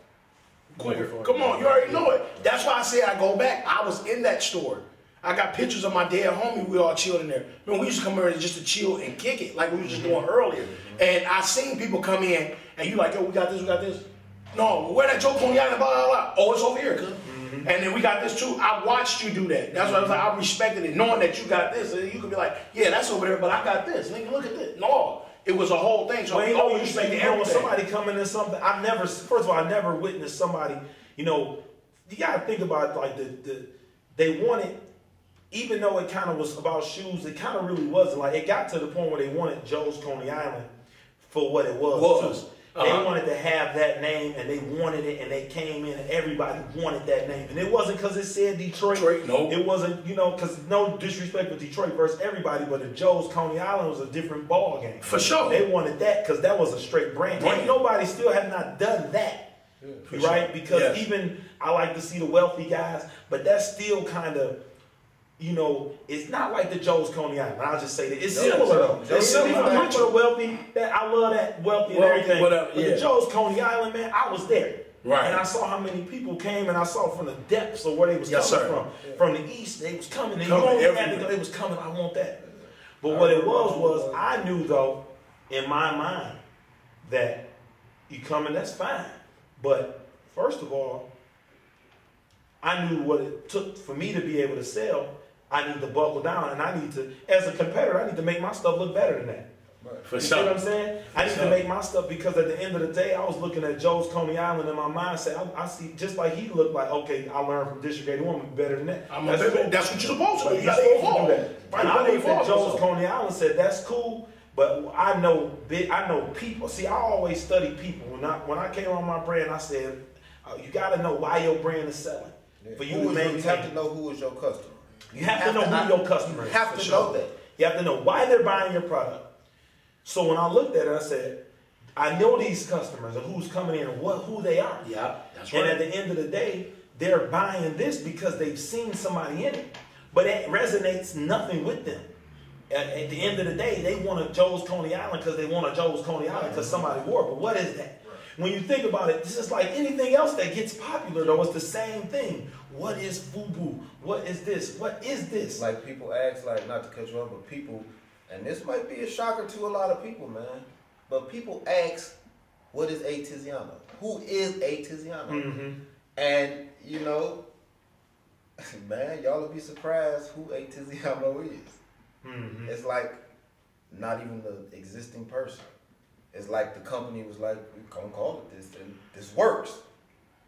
Quicker. Come on, you already know it. That's why I say I go back. I was in that store. I got pictures of my dead homie. We all chilled in there. Man, we used to come here just to chill and kick it like we were just doing earlier. And I seen people come in and you like, yo, we got this, we got this. No, where that Joe Coney Island, blah, blah, blah. Oh, it's over here, cuz. And then we got this too. I watched you do that. That's why I was like, I respected it, knowing that you got this. And you could be like, yeah, that's over there, but I got this. Nigga, look at this. No, it was a whole thing. So you know, when somebody coming in something, first of all, I never witnessed somebody, you gotta think about like they wanted, even though it kind of was about shoes, it kind of really wasn't. Like, it got to the point where they wanted Joe's Coney Island for what it was. Too. They wanted to have that name, and they wanted it, and they came in, and everybody wanted that name. And it wasn't because it said Detroit. No. It wasn't, because no disrespect for Detroit versus everybody, but the Joe's Coney Island was a different ball game. For sure. They wanted that because that was a straight brand. And nobody still had not done that, right? Sure. Because even I like to see the wealthy guys, but that's still kind of, it's not like the Joe's Coney Island. I'll just say that it's similar though. It's similar. I'm for the wealthy. I love that wealthy and everything. But the Joe's Coney Island, man, I was there. Right. And I saw how many people came, and I saw from the depths of where they was coming from. From the east, they was coming. And they was coming. I want that. But what it was I knew though, in my mind, that you coming, that's fine. But first of all, I knew what it took for me to be able to sell. I need to buckle down, and I need to, as a competitor, I need to make my stuff look better than that. For you see what I'm saying? I need to make my stuff, because at the end of the day, I was looking at Joe's Coney Island in my mindset. I see, just like he looked like, okay, I learned from District 81 better than that. That's what you're supposed to do. You got to do that. And I looked at Joe's Coney Island and said, that's cool, but I know people. See, I always study people. When I came on my brand, I said, you got to know why your brand is selling. For you to maintain. You have to know who is your customer. You have to know who your customer is. You have to know that. You have to know why they're buying your product. So when I looked at it, I said, I know these customers and who's coming in and who they are. Yeah, that's right. And at the end of the day, they're buying this because they've seen somebody in it. But it resonates nothing with them. At the end of the day, they want a Joe's Coney Island because they want a Joe's Coney Island because somebody wore it. But what is that? When you think about it, this is like anything else that gets popular, though. It's the same thing. What is FUBU? What is this? What is this? Like, people ask, like, not to cut you off, but people, and this might be a shocker to a lot of people, man, but people ask, what is a Tiziano? Who is a Tiziano? Mm-hmm. And, man, y'all will be surprised who a Tiziano is. Mm-hmm. It's like not even the existing person. It's like the company was like, we're going to call it this, and this works.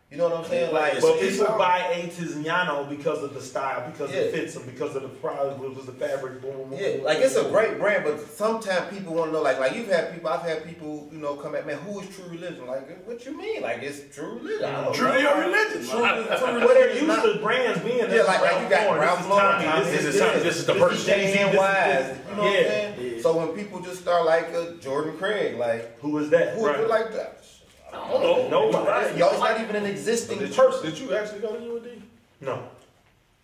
You know what I'm saying? Like, but people buy a Tiziano because of the style, because it fits them, because of the product, because the fabric. Boom, yeah, like it's a great brand, but sometimes people want to know, like I've had people, you know, come at, man, who is True Religion? Like, what you mean? Like, it's True Religion. True your religion. But they're used to brands being like you got Ralph Lauren. This is the person. Jay-Z and Wise. You know what I'm saying? So when people just start like Jordan Craig, like who is that? Who is like that? I don't know. Nobody. Y'all, it's not even an existing person. Did you actually go to UND? No.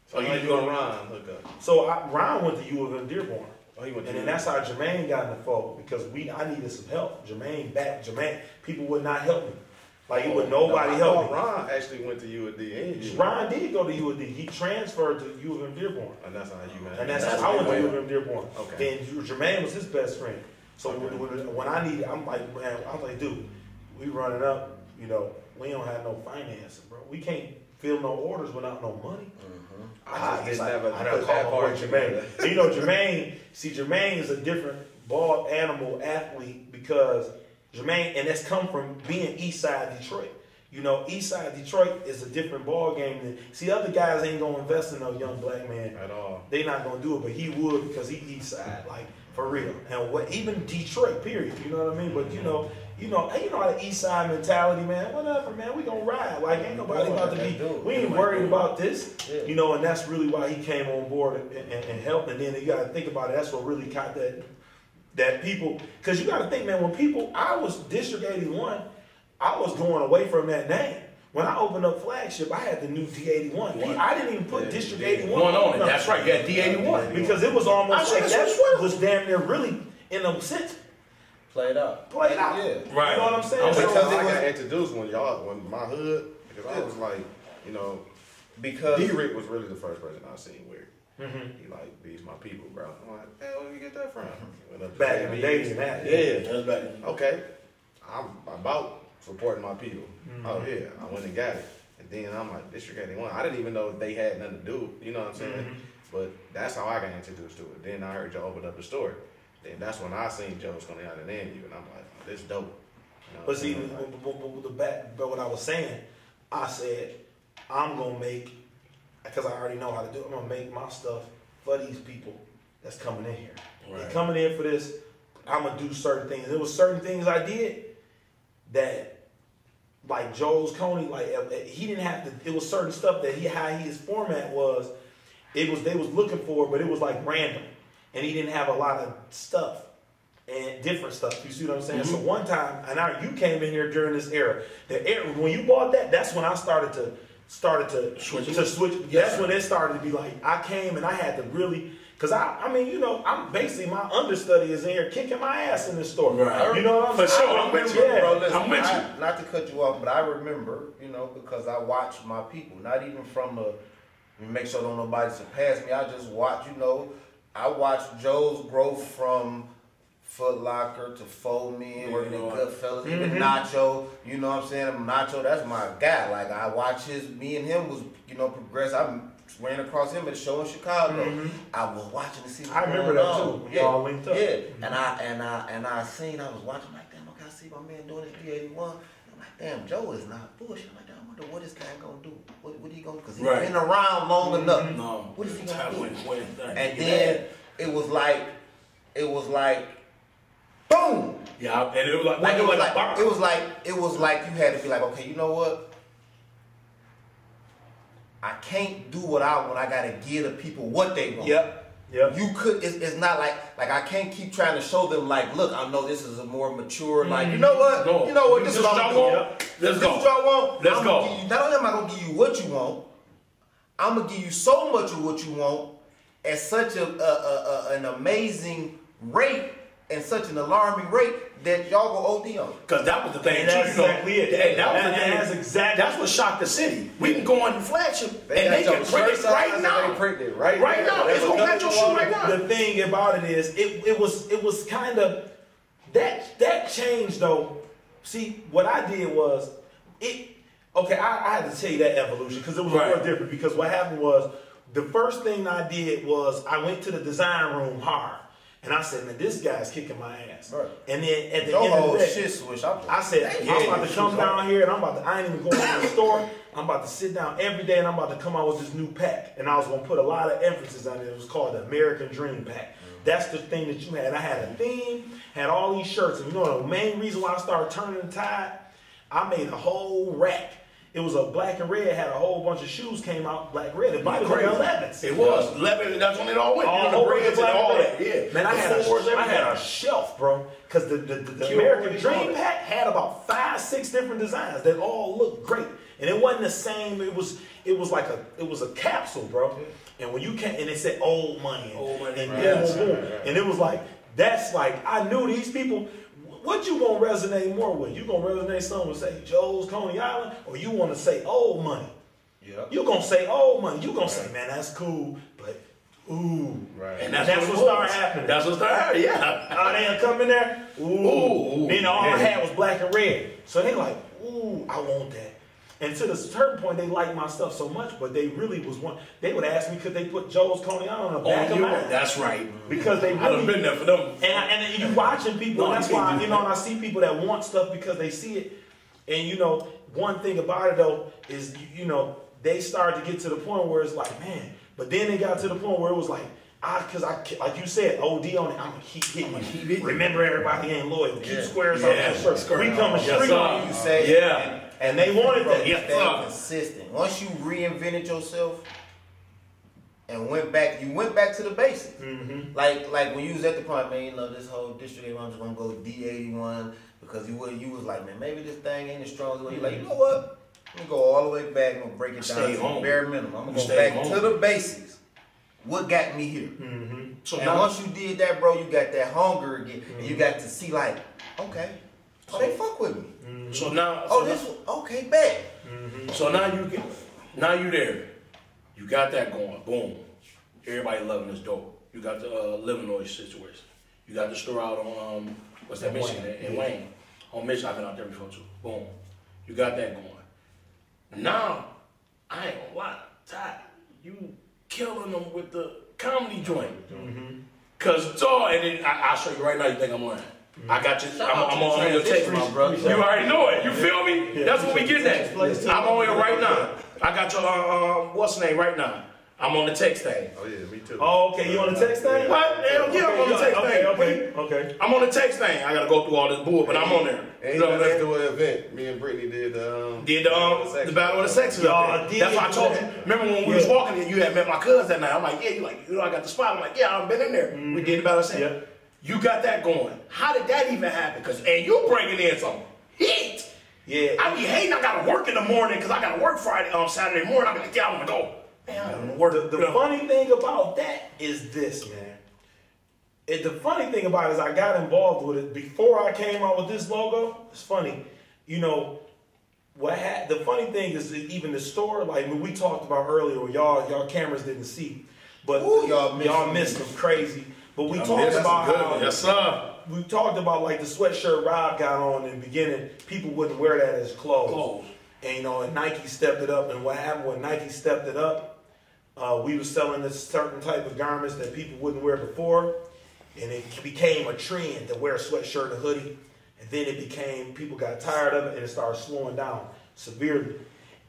So you didn't go to Ron hook up? So Ron went to U of M Dearborn. Oh, he went to and then that's how Jermaine got in the fold because I needed some help. Jermaine, people would not help me. Like it would nobody help me. Ron actually went to UND. Ron did go to UND. He transferred to U of M Dearborn. And that's how you met. And that's how I went to U of M Dearborn. Okay. Then Jermaine was his best friend. So when I needed, I'm like, man, I was like, dude, we running up, you know, we don't have no financing, bro. We can't fill no orders without no money. I just never call my boy Jermaine. You know, Jermaine is a different ball animal athlete because Jermaine, and that's come from being Eastside Detroit. You know, Eastside Detroit is a different ball game than other guys ain't gonna invest in no young black man at all. They not gonna do it, but he would because he Eastside, like for real. And even Detroit, period. You know what I mean? But you know the East Side mentality, man. Whatever, man. We gonna ride. Like ain't nobody about to be. We ain't worried about this. Yeah. You know, and that's really why he came on board and helped. And then you got to think about it. That's what really caught that people. Because you got to think, man. When I was District 81. I was going away from that name. When I opened up Flagship, I had the new D81. I didn't even put District 81 on it. That's right. You had D81 because it was almost like that was damn near really in a sense. Played out. Yeah. Right. You know what I'm saying? Because I got introduced when my hood, because I was like, you know, because D-Rick was really the first person I seen wear. He like, these my people, bro. I'm like, hey, where you get that from? Back in the days and that. Yeah. Okay. I'm about supporting my people. Oh yeah, I went and got it. And then I'm like, District 81. I didn't even know if they had nothing to do, you know what I'm saying? But that's how I got introduced to it. Then I heard y'all open up the store. Then that's when I seen Joe's coming out and in you, and I'm like, oh, this dope. You know, but see, but what I was saying, I said, I'm gonna make, because I already know how to do it, I'm gonna make my stuff for these people that's coming in here. Right. They're coming in for this, I'm gonna do certain things. There was certain things I did that, like Joe's Coney, like he didn't have to. It was certain stuff that how his format was. They was looking for, but it was like random, and he didn't have a lot of stuff and different stuff. You see what I'm saying? So one time, and you came in here during this era. The era when you bought that, that's when I started to switch. That's when it started to be like I came and I had to really. Because I mean, you know, I'm basically my understudy is in here kicking my ass in this store. Right. You know what I'm saying? For sure, I'm with you, bro. Listen, I'm with you. Not to cut you off, but I remember, you know, because I watched my people, not even from make sure don't nobody surpass me. I just watch, you know, I watched Joe's growth from Foot Locker to Fold Me, working in Goodfellas, even Nacho. You know what I'm saying? Nacho, that's my guy. Like I watch me and him was, you know, progress. I ran across him at a show in Chicago. I was watching to see. I remember that too. When y'all linked up. Yeah, and I seen. I was watching like, damn, okay, I see my man doing this D81. I'm like, damn, Joe is not bullshit. I'm like, damn, I wonder what this guy gonna do. What he gonna? Because he's been around long enough. No, what is he gonna do? And then it was like, boom. Yeah, and it was like you had to be like, okay, you know what? I can't do what I want. I gotta give the people what they want. Yep. You could. It's not like I can't keep trying to show them like, look, I know this is a more mature. Like, you know what? No. You know what? This is what I want. Let's go. This is what I want. Let's go. Not only am I gonna give you what you want, I'm gonna give you so much of what you want at such an amazing rate and such an alarming rate that y'all go OD on. Because that was the thing. That's exactly it. That's what shocked the city. We can go on the Flagship and they can print it right now. They print it right now. It's gonna match your shoe right now. The thing about it is, it was kind of that changed though. See, what I did was I had to tell you that evolution because it was a little different. Because what happened was the first thing I did was I went to the design room hard. And I said, man, this guy's kicking my ass. Right. And then at the Your end of whole the day, shit switch. I said, I'm about to come down here and I ain't even going to the store. I'm about to sit down every day and I'm about to come out with this new pack. And I was going to put a lot of emphasis on it. It was called the American Dream Pack. That's the thing that you had. I had a theme, had all these shirts. And you know the main reason why I started turning the tide? I made a whole rack. It was a black and red, had a whole bunch of shoes came out, black and red. It was like 11s. It was. 11, that's when it all went. All the braids and all that. Yeah. Man, I had a shelf, bro. Because the American Dream Pack had about 5, 6 different designs that all looked great. And it wasn't the same. It was like a capsule, bro. And when you came, and it said old money. And it was like, that's like, I knew these people. What you gonna resonate more with? You gonna resonate something with, say, Joe's Coney Island, or you want to say old money? Yeah. You gonna say old money. You gonna say, man, that's cool, but ooh. Right. And that's what started happening. That's what started happening, yeah. They come in there, ooh. Then all I had was black and red. So they like, ooh, I want that. And to the certain point, they liked my stuff so much, but they really was one. They would ask me, could they put Joe's Coney Island on the back of mine? That's right. Because they really, I done been there for them. And you watching people, and that's why, you know, and I see people that want stuff because they see it. And, you know, one thing about it, though, is, you know, they started to get to the point where it's like, man, but then they got to the point where it was like, like you said, OD on it, I'm going to keep hitting you. Remember, everybody ain't loyal. Keep squares on that shirt. We coming straight on you. Say, and they wanted that. Stay consistent. Once you reinvented yourself and went back to the basics. Mm-hmm. Like when you was at the point, man, you know, this whole District 81, I'm just gonna go D81 because you was like, man, maybe this thing ain't as strong as what you like. You know what? I'm gonna go all the way back. I'm gonna break it down to the bare minimum. I'm gonna go back to the basics. What got me here? Mm-hmm. So and once you did that, bro, you got that hunger again, and you got to see like, okay, so they fuck with me. Mm-hmm. So now, okay, bet. Mm-hmm. So now you there. You got that going. Boom. Everybody loving this dope. You got the Illinois situation. You got the store out on what's that, Michigan in Wayne. On Michigan, I've been out there before too. Boom. You got that going. Now, I ain't gonna lie, Ty, you killing them with the comedy joint. Mm-hmm. Cause I'll show you right now. You think I'm lying? I got you. I'm on your text, my brother. You already know it. You feel me? Yeah, that's what we getting at. I'm on here right now. I got your what's the name right now? I'm on the text thing. Oh yeah, me too. Oh, okay. You on the text thing? What? Hell yeah, I'm on the text thing. Okay. I'm on the text thing. I gotta go through all this bull, but I'm on there. And let's do an event. Me and Brittany did the Battle of the Sexes. That's why I told you. Remember when we was walking and you had met my cousin that night? I'm like, yeah, you like, I got the spot. I'm like, yeah, I've been in there. We did the Battle of the Sexes. Yeah. You got that going. How did that even happen? And you bringing in some heat. Yeah. I be hating I gotta work in the morning because I gotta work Saturday morning. I be like, yeah, I wanna go. Man, I don't work. The funny thing about that is this, man. The funny thing about it is I got involved with it before I came out with this logo. It's funny. You know, the funny thing is even the store, like when we talked about earlier, where y'all cameras didn't see. But y'all missed them crazy. But we talked about how we talked about like the sweatshirt Rob got on in the beginning. People wouldn't wear that as clothes. And you know, and Nike stepped it up. And what happened when Nike stepped it up? We were selling this certain type of garments that people wouldn't wear before, and it became a trend to wear a sweatshirt and hoodie. And then it became people got tired of it, and it started slowing down severely.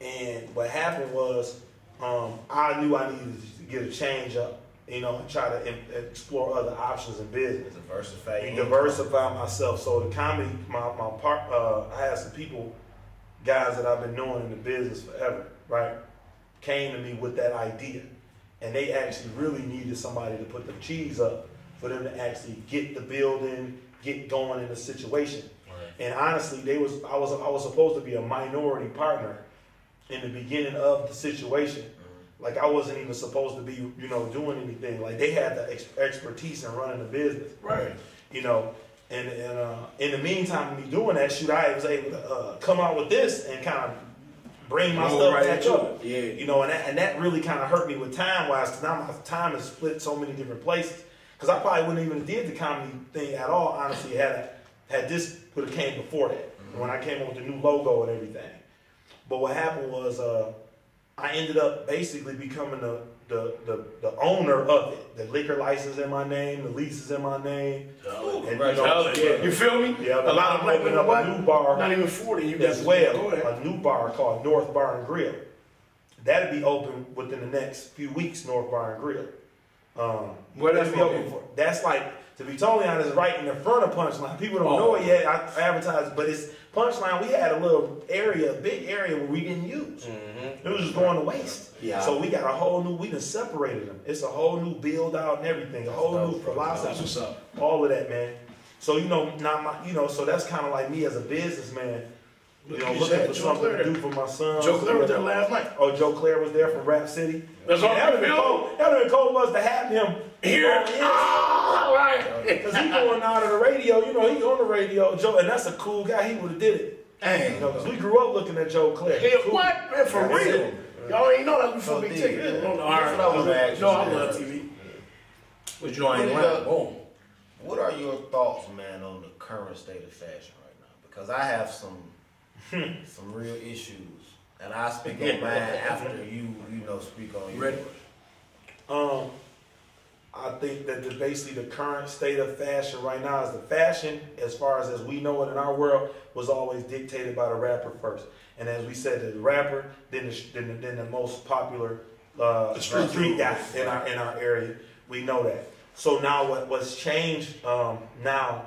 And what happened was, I knew I needed to get a change up. You know, and try to explore other options in business. Diversify myself. So the comedy, I had some guys that I've been knowing in the business forever, right? Came to me with that idea. And they actually really needed somebody to put the cheese up for them to actually get the building, get going in the situation. Right. And honestly, I was supposed to be a minority partner in the beginning of the situation. Like I wasn't even supposed to be, you know, doing anything. Like they had the expertise in running the business, right? You know, and in the meantime, of me doing that, I was able to come out with this and kind of bring my stuff back up. Yeah, you know, and that really kind of hurt me with time wise, because now my time is split so many different places. Because I probably wouldn't even did the comedy thing at all, honestly, had this would have came before that when I came up with the new logo and everything. But what happened was. I ended up basically becoming the owner of it. The liquor license in my name, the lease is in my name. You feel me? Yeah, a lot of black opening people up a new bar. Not even 40. You as well. A new bar called North Bar and Grill. That'll be open within the next few weeks. North Bar and Grill. Where that's be open for? That's like, to be totally honest, right in the front of Punchline. People don't know it yet. I advertise, but it's Punchline. We had a little area, a big area where we didn't use. It was just going to waste. Yeah. So we got a whole new. We done separated them. It's a whole new build out and everything. A whole new philosophy. That's what's up. All of that, man. So so that's kind of like me as a businessman. Looking for something to do for my son. Joe Claire was there last night. Oh, Joe Claire was there from Rap City. That's all. That would have been cold was to have him here. Right. Because he going out of the radio. He on the radio. Joe, and that's a cool guy. He would have did it. Dang. Because we grew up looking at Joe Claire. Hey, cool. What? Man, for real. Y'all ain't know that before Big Ticket. No, I love TV. But you know I ain't lying. Boom. What are your thoughts, man, on the current state of fashion right now? Because I have some real issues, and I speak on mine after you speak on yours. I think that basically the current state of fashion right now is the fashion, as far as we know it in our world, was always dictated by the rapper first. And as we said, the rapper, then the most popular street guy in our area. We know that. So now what's changed now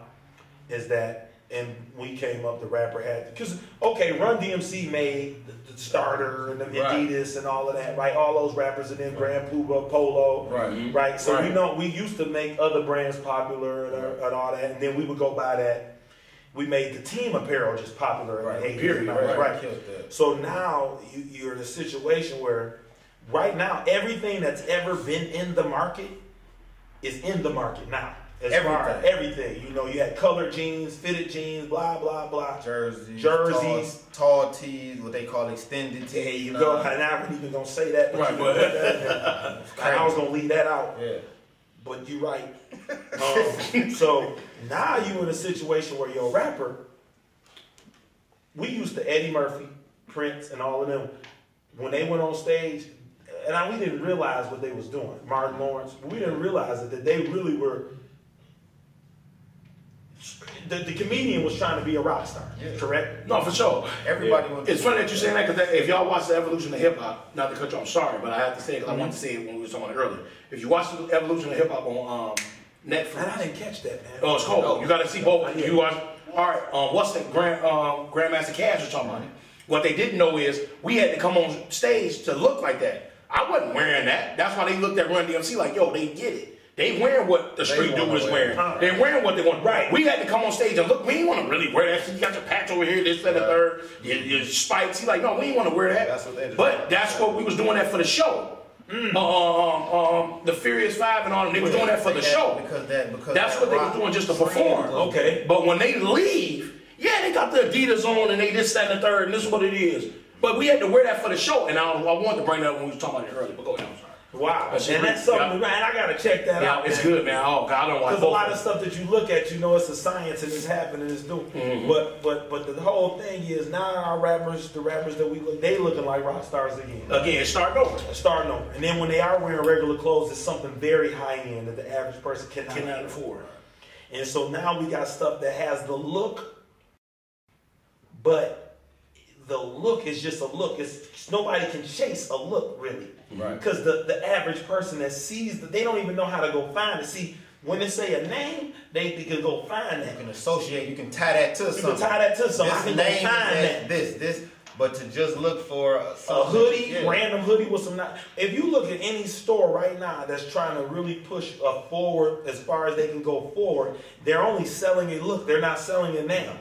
is that, and we came up, the rapper had, because, Run DMC made the Starter and the Adidas and all of that, right? All those rappers, and then Grand Puba, Polo, right? So we used to make other brands popular and all that, and then we would go by that. We made the team apparel just popular in the 80s, right? So now you're in a situation where right now everything that's ever been in the market is in the market now. As far as everything, you had colored jeans, fitted jeans, blah blah blah, jerseys, tall tees, what they call extended tees. There you go. And I wasn't even gonna say that, but I was gonna leave that out. Yeah, but you're right. So now you in a situation where your rapper, we used to Eddie Murphy, Prince, and all of them when they went on stage. And we didn't realize what they was doing, Martin Lawrence. But we didn't realize that they really were. The comedian was trying to be a rock star, correct? No, for sure. Everybody. It's funny that you're saying that, because if y'all watch the evolution of hip hop, not to cut you off, sorry, but I have to say it because I wanted to say it when we were talking about it earlier. If you watch the evolution of hip hop on Netflix, and I didn't catch that, man. Oh, it's cold. No. You got to see both. You watch. All right. What's the Grandmaster Cash was talking about? What they didn't know is we had to come on stage to look like that. I wasn't wearing that. That's why they looked at Run DMC like, yo, they get it. They wearing what the street dude was wearing. They wearing what they want. Right. We had to come on stage and look. We didn't want to really wear that. You got your patch over here, this, that, and the third. Your spikes. He's like, no, we didn't want to wear that. That's what they but that's what we was doing that for the show. The Furious Five and all them, they was doing that for the show. Because that's what they was doing just to perform. Okay. But when they leave, they got the Adidas on and they this, that, and the third, and this is what it is. But we had to wear that for the show, and I wanted to bring that up when we was talking about it earlier. But go ahead, I'm sorry. Wow, and that's something, man. I gotta check that out. It's good, man. Oh God, I don't want. Because a lot of stuff that you look at, it's a science and it's happening, it's doing. But the whole thing is now our rappers, the rappers that we look, they looking like rock stars again. Again, starting over. And then when they are wearing regular clothes, it's something very high end that the average person cannot afford. And so now we got stuff that has the look, but the look is just a look. It's nobody can chase a look really. Right. Because the average person that sees they don't even know how to go find it. See, when they say a name, they can go find that. You can associate. You can tie that to something. You can tie that to something. I can go find that. This. But to just look for a hoodie, random hoodie with some. If you look at any store right now that's trying to really push forward as far as they can go forward, they're only selling a look. They're not selling a name.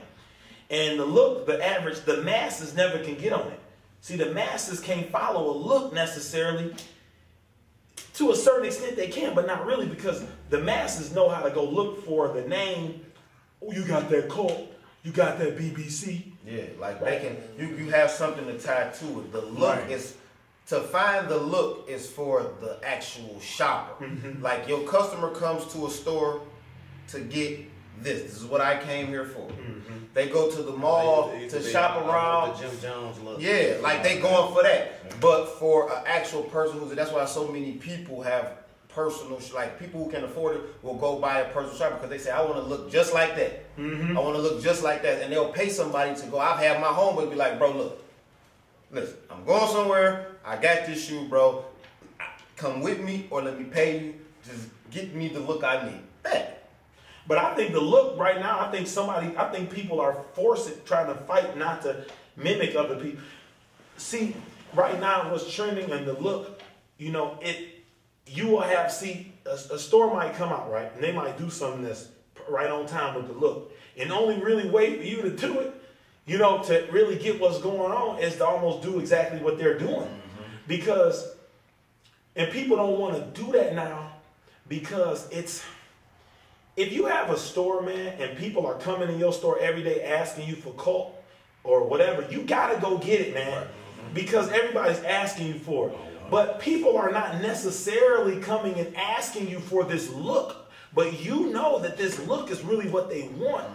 And the look, the masses never can get on it. See, the masses can't follow a look necessarily. To a certain extent they can, but not really, because the masses know how to go look for the name. Oh, you got that Colt. You got that BBC. Yeah, like they can, you have something to tie to it. The look is, to find the look is for the actual shopper. Like your customer comes to a store to get this. This is what I came here for. They go to the mall to shop around. The Jim Jones look. Yeah, like they going for that. But for an actual person who's, that's why so many people have personal, like people who can afford it will go buy a personal shopper because they say, I want to look just like that. I want to look just like that. And they'll pay somebody to go. I've had my homeboy be like, bro, look, listen, I'm going somewhere. I got this shoe, bro. Come with me or let me pay you. Just get me the look I need. Hey. But I think the look right now, I think people are trying to fight not to mimic other people. See, right now what's trending and the look, you know, you will have, a store might come out, right? And they might do something that's right on time with the look. And the only really way for you to do it, you know, to really get what's going on is to almost do exactly what they're doing. Because, and people don't want to do that now because if you have a store, man, and people are coming in your store every day asking you for cult or whatever, you got to go get it, man. Because everybody's asking you for it. But people are not necessarily coming and asking you for this look. But you know that this look is really what they want.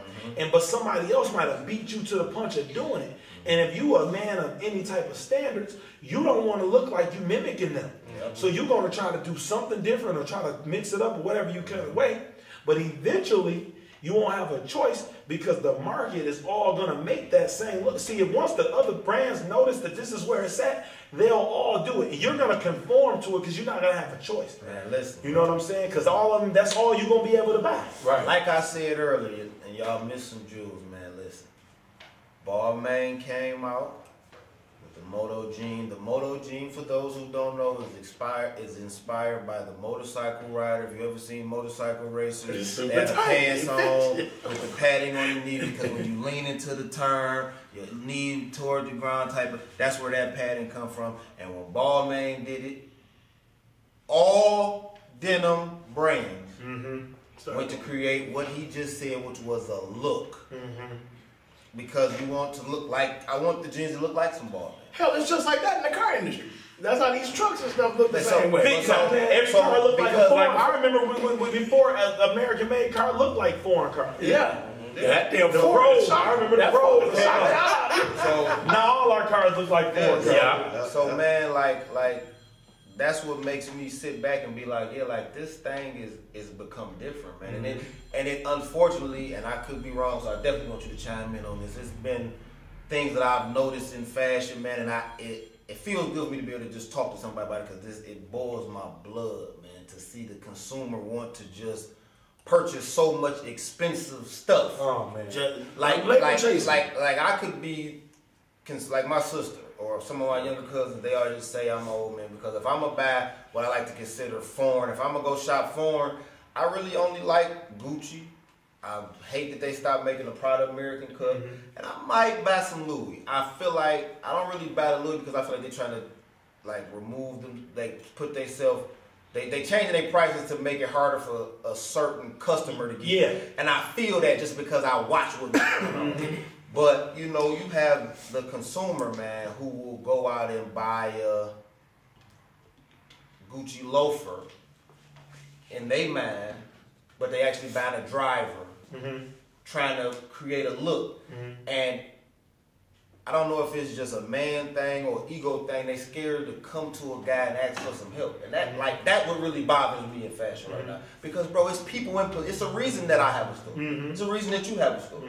But somebody else might have beat you to the punch of doing it. And if you are a man of any type of standards, you don't want to look like you mimicking them. So you're going to try to do something different or try to mix it up or whatever you can way. But eventually, you won't have a choice because the market is all going to make that same look. See, if once the other brands notice that this is where it's at, they'll all do it. And you're going to conform to it because you're not going to have a choice. Man, listen. You know what I'm saying? Because all of them, that's all you're going to be able to buy. Right. Like I said earlier, and y'all missed some jewels, man, listen. Balmain came out with the Moto Jean. The Moto Jean, for those who don't know, is inspired by the motorcycle rider. If you ever seen motorcycle racers, they have the pants on with the padding on the knee because when you lean into the turn, your knee toward the ground type of, that's where that padding come from. And when Balmain did it, all denim brands went to create what he just said, which was a look. Because you want to look like, I want the jeans to look like some Balmain. Hell, it's just like that in the car industry. That's how these trucks and stuff look the same way. Every car looked like a foreign. I remember before an American-made car looked like foreign car. Yeah. That damn the Road. I remember the Road. So now all our cars look like foreign cars. Yeah. So man, like that's what makes me sit back and be like, yeah, like this thing is become different, man. And it unfortunately, and I could be wrong, so I definitely want you to chime in on this. It's been things that I've noticed in fashion, man, and it feels good for me to be able to just talk to somebody about it because it boils my blood, man, to see the consumer want to just purchase so much expensive stuff. Oh man, like I could be, like my sister or some of my younger cousins, they always say I'm old, man, because if I'm gonna buy what I like to consider foreign, if I'm gonna go shop foreign, I really only like Gucci. I hate that they stopped making the Prada American cut, and I might buy some Louis. I feel like I don't really buy the Louis because I feel like they're trying to like remove them. They put themselves. They changing their prices to make it harder for a certain customer to get. Yeah. And I feel that just because I watch what's going on. But, you know, you have the consumer, man, who will go out and buy a Gucci loafer in their mind, but they actually buying a driver, trying to create a look. And I don't know if it's just a man thing or ego thing. They scared to come to a guy and ask for some help, and that what really bothers me in fashion right now. Because bro, it's people in. It's a reason that I have a store. It's a reason that you have a store.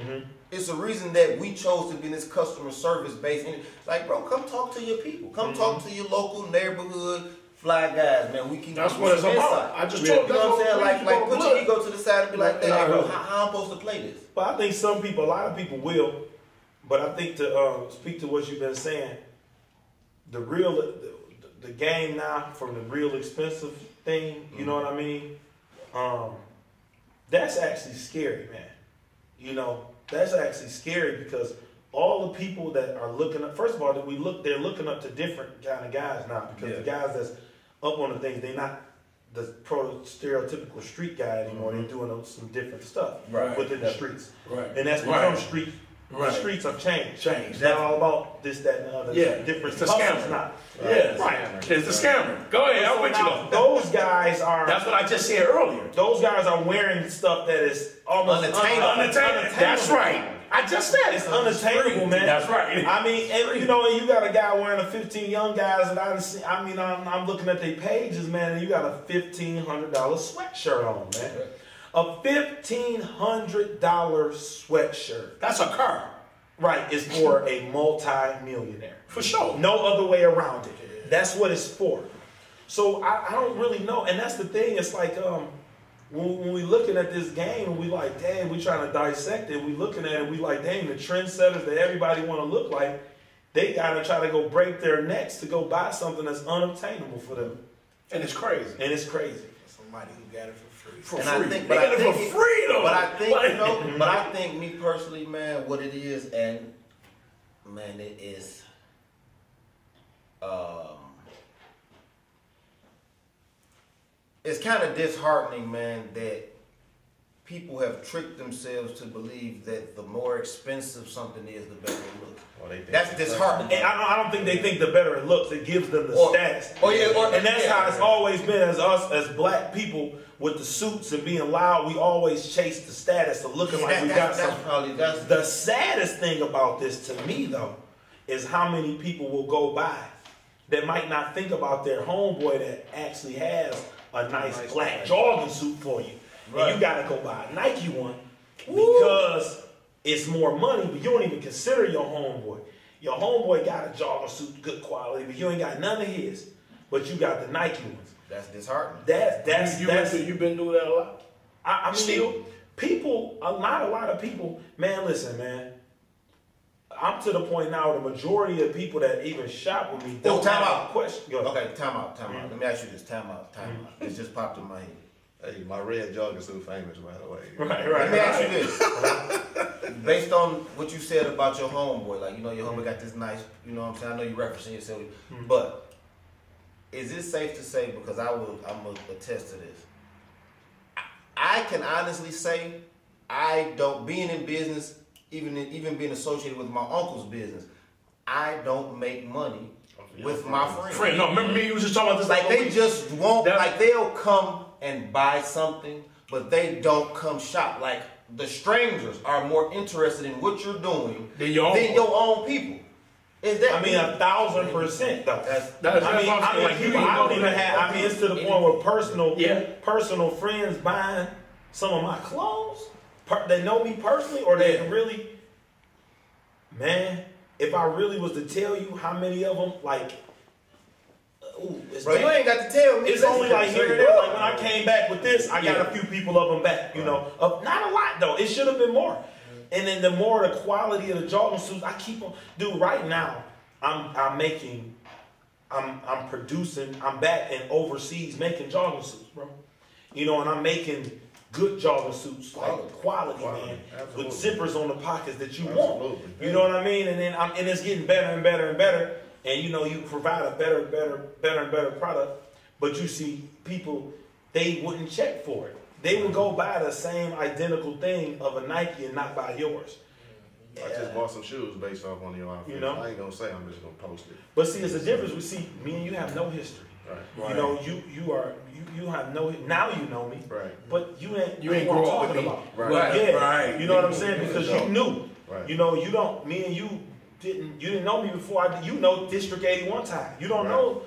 It's a reason that we chose to be in this customer service based. Like, bro, come talk to your people. Come talk to your local neighborhood fly guys, man. We can. That's what it's about. I just told you know what I'm saying. Like put your ego to the side and be like, hey, bro, how I'm supposed to play this? But I think a lot of people will. But I think to speak to what you've been saying, the game now from the real expensive thing, you know what I mean? That's actually scary, man. You know, that's actually scary because all the people that are looking up, first of all, they're looking up to different kind of guys now because the guys that's up on the things, they're not the stereotypical street guy anymore. They're doing some different stuff within the streets. And that's become street. The streets have changed. It's not all about this, that, and the other. Different. It's the scammer. Not. It's the scammer. Go ahead, I'm with you though. Those guys are. That's what I just said earlier. Those guys are wearing stuff that is almost unattainable. That's right. I just said It's unattainable, man. That's right. I mean, and, you know, and you got a guy wearing a 15 young guys that I done seen. I mean, I'm looking at their pages, man, and you got a $1,500 sweatshirt on, man. A $1,500 sweatshirt. That's a car. Right, it's for a multi-millionaire. For sure. No other way around it. That's what it's for. So I don't really know. And that's the thing. It's like when we looking at this game, we like, dang, we trying to dissect it. We looking at it, we like, dang, the trendsetters that everybody want to look like, they got to try to go break their necks to go buy something that's unobtainable for them. And it's crazy. And it's crazy. Somebody who got it for free. For And free. I think, They got it for free, though. But I think, you know, but I think me personally, man, what it is, and man, it is, it's kind of disheartening, man, that people have tricked themselves to believe that the more expensive something is, the better it looks. Well, That's disheartening. And I don't think they think the better it looks, it gives them the status. And that's how it's always been as us, as black people with the suits and being loud, we always chase the status of looking like we got something. The saddest thing about this to me, though, is how many people will go by that might not think about their homeboy that actually has a nice black jogging suit for you. Right. And you got to go buy a Nike one because it's more money, but you don't even consider your homeboy. Your homeboy got a jogging suit, good quality, but you ain't got none of his, but you got the Nike ones. That's disheartening. You've been doing that a lot? I mean, still, people, not a lot of people, man, listen, man. I'm to the point now, the majority of people that even shop with me don't have a question. Okay, time out. Let me ask you this, time out. It just popped in my head. Hey, my red jogging suit famous, by the way. Right. Let me ask you this. Based on what you said about your homeboy, like, you know, your homeboy got this nice, you know what I'm saying? I know you're referencing yourself, but is it safe to say, because I'm going to attest to this, I can honestly say I don't, being in business, even being associated with my uncle's business, I don't make money with my friends. No, remember me, you was just talking about this. Like they just won't, like they'll come and buy something, but they don't come shop. Like the strangers are more interested in what you're doing than your own people. Is that? I mean, 1,000% though. I don't even have. I mean, it's to the point where personal friends buying some of my clothes. They know me personally, or they really. Man, if I really was to tell you how many of them, like, bro, you ain't got to tell me. It's only like here and there. Like when I came back with this, I got a few people of them back. You know, not a lot though. It should have been more. And then the more the quality of the jogging suits, I keep them. Dude, right now, I'm producing. I'm back in overseas making jogging suits, bro. You know, and I'm making good jogging suits, like quality, man, absolutely. With zippers on the pockets that you want. You know what I mean? And then and it's getting better and better and better. And you know, you provide a better and better product. But you see, people, they wouldn't check for it. They would go buy the same identical thing of a Nike and not buy yours. I just bought some shoes based off one of your outfits. You know? I ain't gonna say, I'm just gonna post it. But see, it's a difference. We see, me and you have no history. Right. You know, you have no, now you know me. Right. But you ain't grow up with me. Right. Yeah. Right. You know what I'm saying? Because you knew. Right. You know, me and you didn't know me before. You know District 81 tie. You don't know.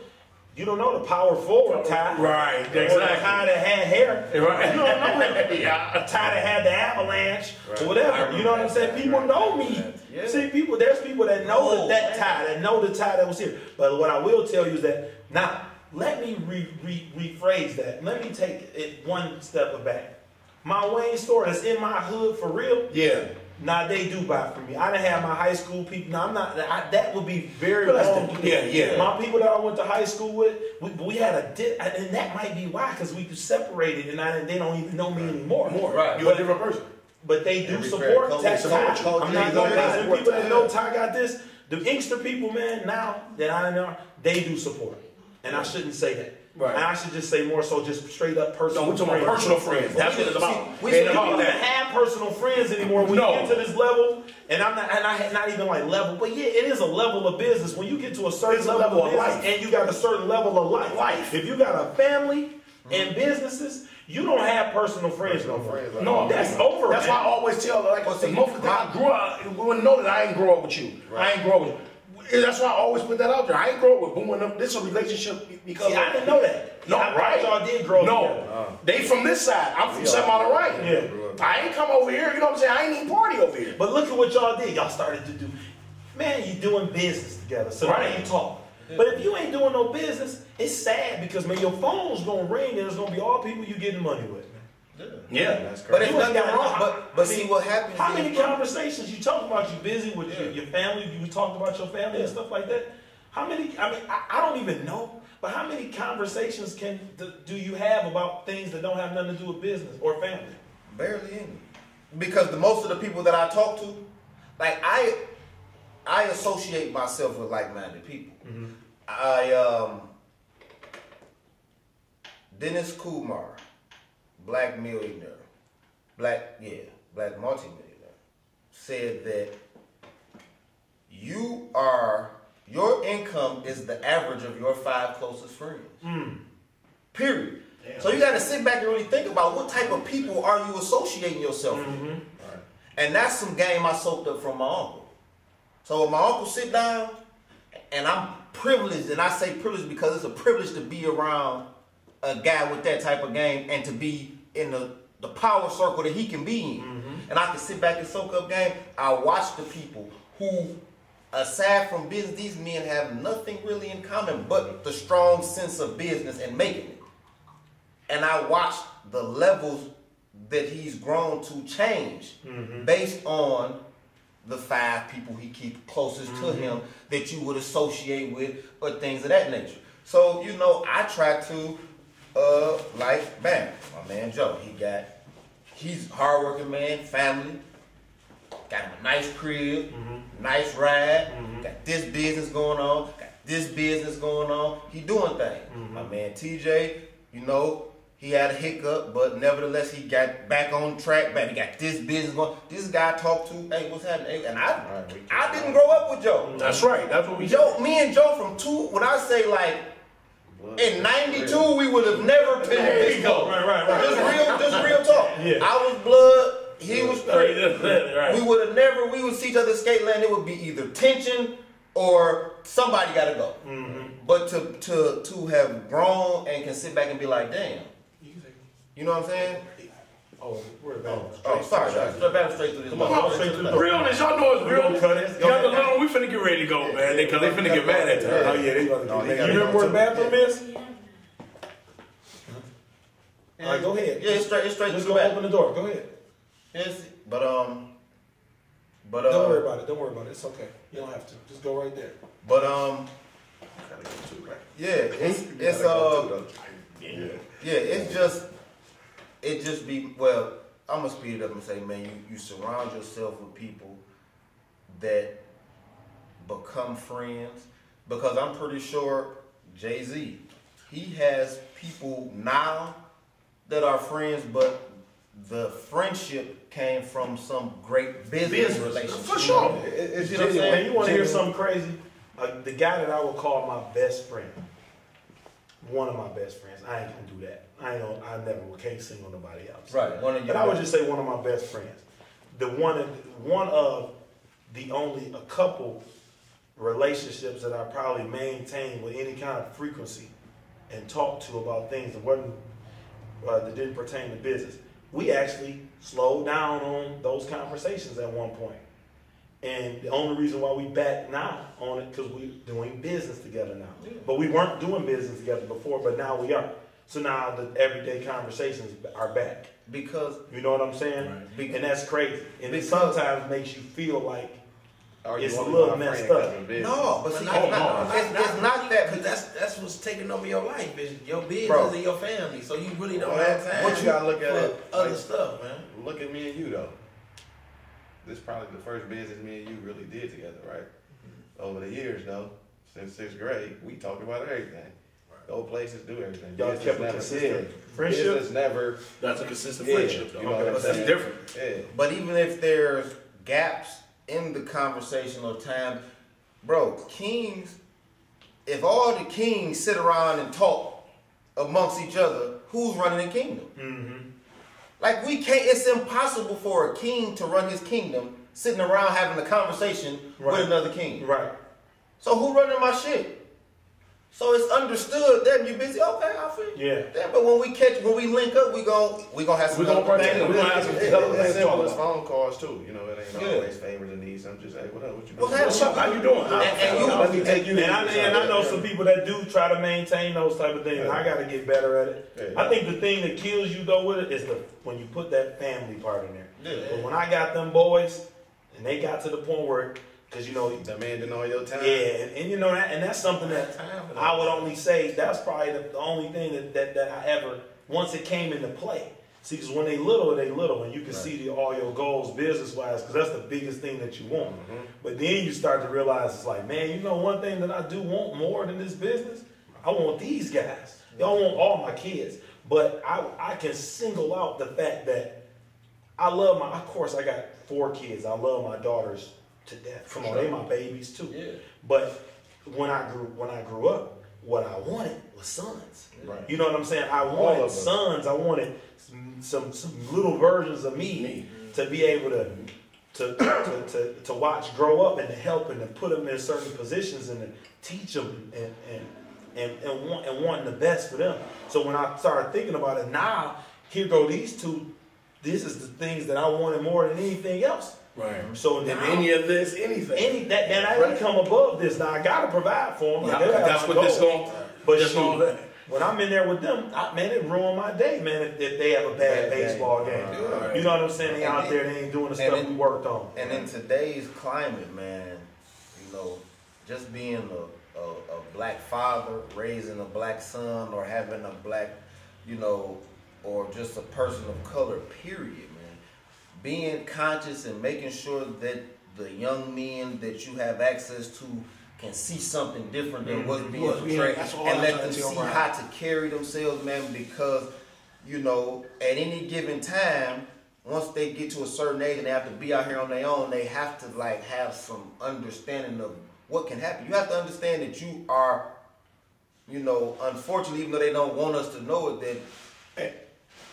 You don't know the power forward tie. Right, exactly. Or the tie that had hair. Right. You don't know a tie that had the avalanche or whatever. You know what I'm saying? People know me. Yeah. See, there's people that know that tie, that know the tie that was here. But what I will tell you is that, now, let me rephrase that. Let me take it one step back. My Wayne store that's in my hood for real. Yeah. Now they do buy from me. I didn't have my high school people. Now I'm not. That would be very wrong. Yeah. My people that I went to high school with, we had and that might be why, because we separated, and they don't even know me anymore. Right. You're a different person. But they do support Ty. I'm not going to lie. The people that know Ty got this. The Inkster people, man, now that I know, they do support. And I shouldn't say that. Right. And I should just say more so just straight up personal friends. We're talking personal friends. That's what it's about. We don't even have personal friends anymore. When you get to this level, and I not even like level, but yeah, it is a level of business. When you get to a certain level of life, and you got a certain level of life. If you got a family and businesses, You don't have personal friends no more. No, that's over. That's why I always tell, like, most of the time I grew up, we wouldn't know that I ain't grow up with you. I ain't grow up with you. That's why I always put that out there. I ain't grow up with booing up. This is a relationship because I didn't know that. No, right? Y'all did grow up together. They from this side. I'm from 7 Mile Ryan. Yeah. I ain't come over here. You know what I'm saying? I ain't even party over here. But look at what y'all did. Y'all started to do. Man, you doing business together. So I ain't talk. Yeah. But if you ain't doing no business, it's sad because man, your phone's gonna ring and it's gonna be all people you getting money with. Yeah, that's crazy. But it's nothing wrong. But see what happens. How many conversations you talking about? You busy with your family? You talked about your family and stuff like that. How many? I mean, I don't even know. But how many conversations do you have about things that don't have nothing to do with business or family? Barely any. Because most of the people that I talk to, like I associate myself with like-minded people. Mm-hmm. Dennis Kumar, black millionaire, black multimillionaire, said that your income is the average of your 5 closest friends. Period. Damn. So you got to sit back and really think about what type of people are you associating yourself with. Right. And that's some game I soaked up from my uncle. So when my uncle sit down, and I'm privileged, and I say privileged because it's a privilege to be around a guy with that type of game and to be in the power circle that he can be in. And I can sit back and soak up game. I watch the people who, aside from business, these men have nothing really in common but the strong sense of business and making it. And I watched the levels that he's grown to change based on the 5 people he keeps closest to him that you would associate with or things of that nature. So, you know, I try to, like, bam, my man Joe, he's a hardworking man, family, got him a nice crib, nice ride, got this business going on, he doing things. My man TJ, you know, he had a hiccup, but nevertheless he got back on track, he got this business going. This guy I talked to, hey, what's happening? And I didn't grow up with Joe. That's right, that's what we me and Joe when I say like, in 92, we would have never been this close. Right. Just real talk. Yeah. I was blood, he was straight. Right. We would see each other skate land, it would be either tension or somebody gotta go. But to have grown and can sit back and be like, damn. You know what I'm saying? Oh, we're back. Sorry, straight through this. Come on, straight through the realness. Y'all know it's real. Y'all we finna get ready to go, man. Because they finna get mad at you. Oh yeah, they about to. You remember where the bathroom is? All right, go ahead. Yeah, it's straight. Just go open the door. Go ahead. Yes, but don't worry about it. Don't worry about it. It's okay. You don't have to. Just go right there. But Gotta go too, right? yeah, it just be, well, I'm gonna speed it up and say, man, you surround yourself with people that become friends, because I'm pretty sure Jay-Z, he has people now that are friends, but the friendship came from some great business relationship. For sure. It's you know what I'm saying? You want to hear something crazy? The guy that I would call my best friend, one of my best friends. I ain't gonna do that. I can't single nobody else. Right. But I would just say one of my best friends. One of the only a couple relationships that I probably maintained with any kind of frequency and talked to about things that didn't pertain to business. We actually slowed down on those conversations at one point. And the only reason why we back now on it because we're doing business together now. Yeah. But we weren't doing business together before, but now we are. So now the everyday conversations are back. Because you know what I'm saying? Right. And that's crazy. And it sometimes makes you feel like it's a little messed up. No, but see, it's not that. Because that's what's taking over your life, is your business and your family. So you really don't have time. What you gotta look at other stuff, man. Look at me and you though. This is probably the first business me and you really did together, right? Over the years though, since 6th grade, we talk about everything. Go places, do everything. Y'all kept a consistent friendship. Business never. That's a consistent friendship, though. You know but that's different. Yeah. But even if there's gaps in the conversation or time, bro, kings. If all the kings sit around and talk amongst each other who's running the kingdom. Mm-hmm. Like we can't. It's impossible for a king to run his kingdom sitting around having a conversation with another king. Right. So who running my shit? So it's understood. Damn, you busy? Okay, I feel. Yeah. Damn, but when we link up, we gonna have some. We gonna have some It's simple as phone calls too. You know, it ain't always favors and needs. I'm just, hey, what up? What you doing? What's up? How you doing? Let me take you. And I know some people that do try to maintain those type of things. Yeah. I got to get better at it. Yeah. I think the thing that kills you though with it is when you put that family part in there. Yeah. But when I got them boys, and they got to the point where, because you know, demanding all your time. yeah, and you know that, and that's something that I would only say that's probably the only thing that I ever once it came into play. See, because when they little, and you can see all your goals business-wise, because that's the biggest thing that you want. Mm-hmm. But then you start to realize it's like, man, you know one thing that I do want more than this business? I want these guys. Y'all want all my kids. But I can single out the fact that I love of course I got 4 kids. I love my daughters to death. Come on, they my babies too. Yeah. But when I grew up, what I wanted was sons. Right. You know what I'm saying? I wanted sons. I wanted some little versions of me to be able to watch grow up and to help and to put them in certain positions and to teach them and wanting the best for them. So when I started thinking about it, now here go these two. This is the things that I wanted more than anything else. Right. So now, any of this, anything, that I didn't come above this. Now I gotta provide for them. Yeah, that's what this going. But when I'm in there with them, man, it ruined my day, man. If they have a bad baseball game, you know what I'm saying? They out there, they ain't doing the stuff we worked on. And in today's climate, man, you know, just being a black father, raising a black son, or having a black, you know, or just a person of color, period, man. Being conscious and making sure that the young men that you have access to can see something different than what's being portrayed, and let them see how to carry themselves, man, because, you know, at any given time, once they get to a certain age and they have to be out here on their own, they have to, like, have some understanding of what can happen. You have to understand that you are, you know, unfortunately, even though they don't want us to know it, that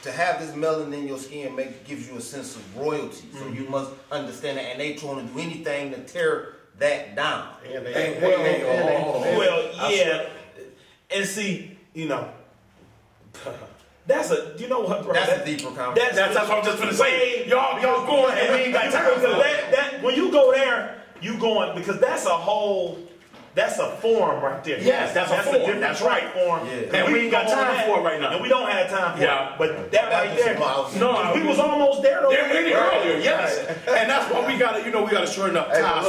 to have this melanin in your skin gives you a sense of royalty. So you must understand that, and they trying to do anything to tear that down. Well, yeah. And see, you know, you know what, bro? That's a deeper conversation. That's what I'm just gonna say. Y'all going and we ain't got time for that. When you go there, you going because that's a form right there. Yes, that's a form. That's right. Form. Yeah. And we ain't got time for it right now. And we don't have time for it. But that right there, no, we was almost there though. Earlier, yes. And that's why we gotta shorten up time.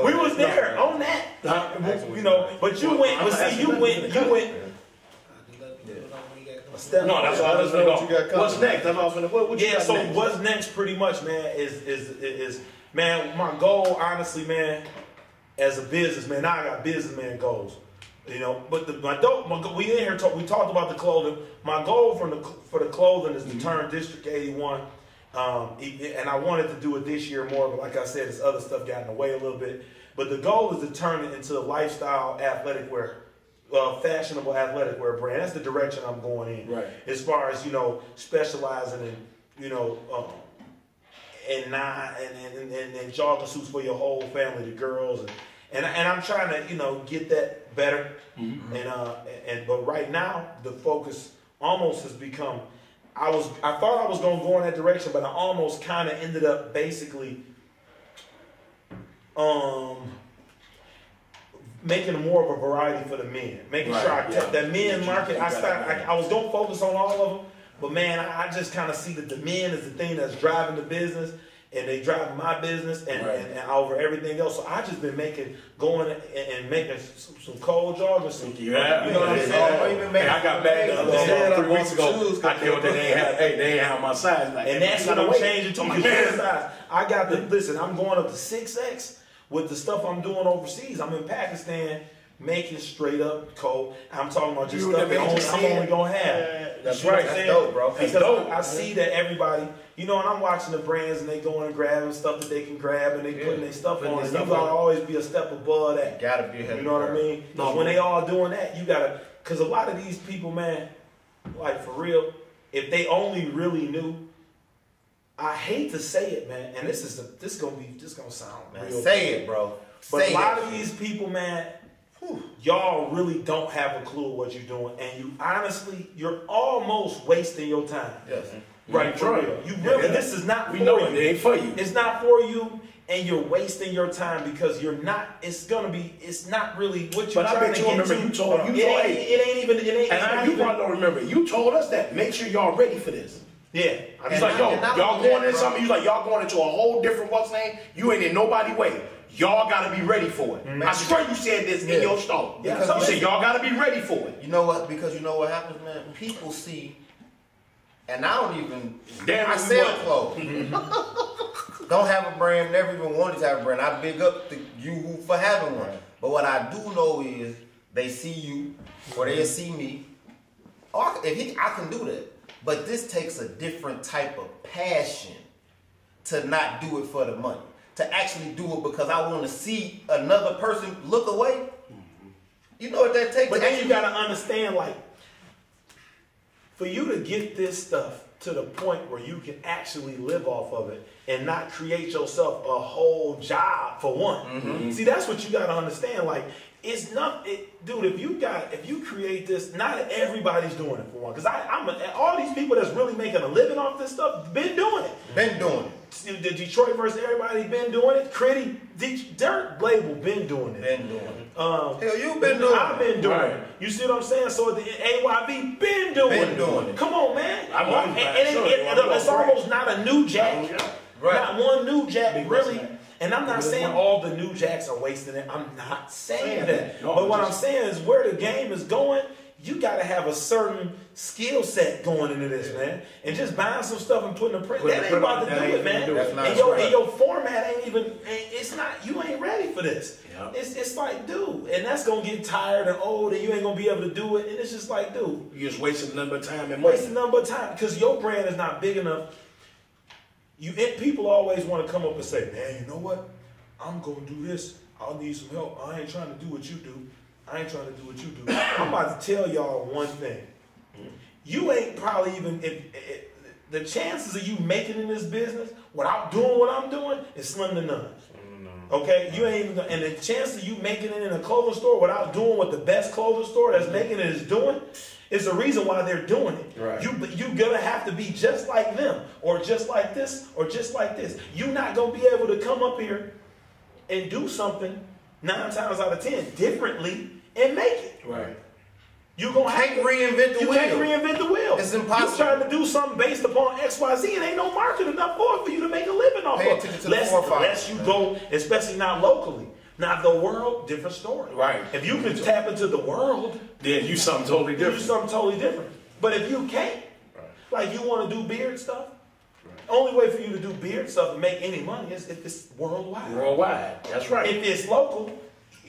We was there on that. You know, but you went. But see, you went. No, that's all I was gonna go. What's next? That's all I was gonna. What you got so next? what's next? Pretty much, man, is man. My goal, honestly, man, as a businessman, now I got businessman goals. You know, but we in here we talked about the clothing. My goal for the clothing is to turn District 81, and I wanted to do it this year more. But like I said, this other stuff got in the way a little bit. But the goal is to turn it into a lifestyle athletic wear. Fashionable athletic wear brand. That's the direction I'm going in. Right. As far as, you know, specializing in, you know, and jogging suits for your whole family, the girls, and I'm trying to, you know, get that better. Mm-hmm. But right now the focus almost has become. I thought I was gonna go in that direction, but I almost kind of ended up basically. Making more of a variety for the men, making sure I kept that men market. I was gonna focus on all of them, but man, I just kind of see that the men is the thing that's driving the business, and they driving my business and over everything else. So I just been going and making some cold joggers. You know what I'm saying? I got back 3 weeks ago. I knew they ain't have my size. And that's what I'm changing to my size. I got listen. I'm going up to 6X. With the stuff I'm doing overseas, I'm in Pakistan make it straight up cold. I'm talking about just You stuff never that I'm only gonna have. That's You know right. what I'm That's saying? dope, bro. Because That's dope. I see that everybody, you know, and I'm watching the brands and they going and grabbing stuff that they can grab and they putting their stuff Putting on. their And you stuff gotta on. always be a step above that. Gotta be ahead You know what I mean? No, Because when they all doing that, you gotta, because a lot of these people, man, like for real, if they only really knew, I hate to say it, man, and this gonna sound Man, real. say it, bro. But Say a lot that of shit. these people, man, y'all really don't have a clue what you're doing, and you honestly, you're almost wasting your time. Yes. Right, for real. You really, this is not We for know you. it ain't for you. It's not for you, and you're wasting your time because you're not. It's not really what you're But I trying bet to you get remember to. you told it ain't even. And you probably don't remember. You told us that. Make sure y'all ready for this. Yeah. He's like, yo, y'all going into something. He's like, y'all going into a whole different what's name. You ain't in nobody way. Y'all gotta be ready for it. I swear you said this in your store. Yeah. You said y'all gotta be ready for it. You know what? Because you know what happens, man? People see, and I don't even, Damn, I sell clothes. Don't have a brand, never even wanted to have a brand. I big up to you for having one. But what I do know is they see you, or they see me. Oh, I can do that. But this takes a different type of passion to not do it for the money. To actually do it because I want to see another person look away. You know what that takes? But then you gotta understand, like, for you to get this stuff to the point where you can actually live off of it and not create yourself a whole job for one. See, that's what you gotta understand. Like, it's not, dude. If you create this, not everybody's doing it for one. Because all these people that's really making a living off this stuff been doing it. Been doing it. The Detroit versus everybody been doing it. Critty, Dirt label been doing it. Been doing it. Hell, you been doing it. I've been doing Right. it. You see what I'm saying? So the AYB been doing Been it. doing it. Come on, man. I'm on that. It's almost not a new jack. Right. Not one new jack, Big really. West, And I'm not Big saying West. all the new jacks are wasting it. I'm not saying that. No, But what I'm just- saying is where the game is going, you got to have a certain skill set going into this, man. And just buying some stuff and putting a print, that ain't about to do it, man. That's not And right. your format ain't even, it's not, you ain't ready for this. Yeah. It's like, dude, and that's going to get tired and old and you ain't going to be able to do it. And it's just like, dude, You just wasting a number of time and money. waste a number of time because your brand is not big enough. People always want to come up and say, man, you know what? I'm going to do this. I'll need some help. I ain't trying to do what you do. I ain't trying to do what you do. I'm about to tell y'all one thing. You ain't probably even, the chances of you making in this business without doing what I'm doing is slim to none. Okay? You ain't even, and the chance of you making it in a clothing store without doing what the best clothing store that's making it is doing is the reason why they're doing it. Right. You gonna have to be just like them, or just like this, or just like this. You're not gonna be able to come up here and do something 9 times out of 10 differently and make it. Right. You gonna have Can't reinvent the you wheel. can't reinvent the wheel. It's impossible. You trying to do something based upon XYZ and ain't no market enough for you to make a living off Pay of. attention to the forefathers, Unless you go, especially not locally. Now the world, different story. Right. If you can tap into the world, Then you something totally you do different. something totally different. But if you can't, like you want to do beard stuff, only way for you to do beard stuff and make any money is if it's worldwide. Worldwide. That's right. If it's local,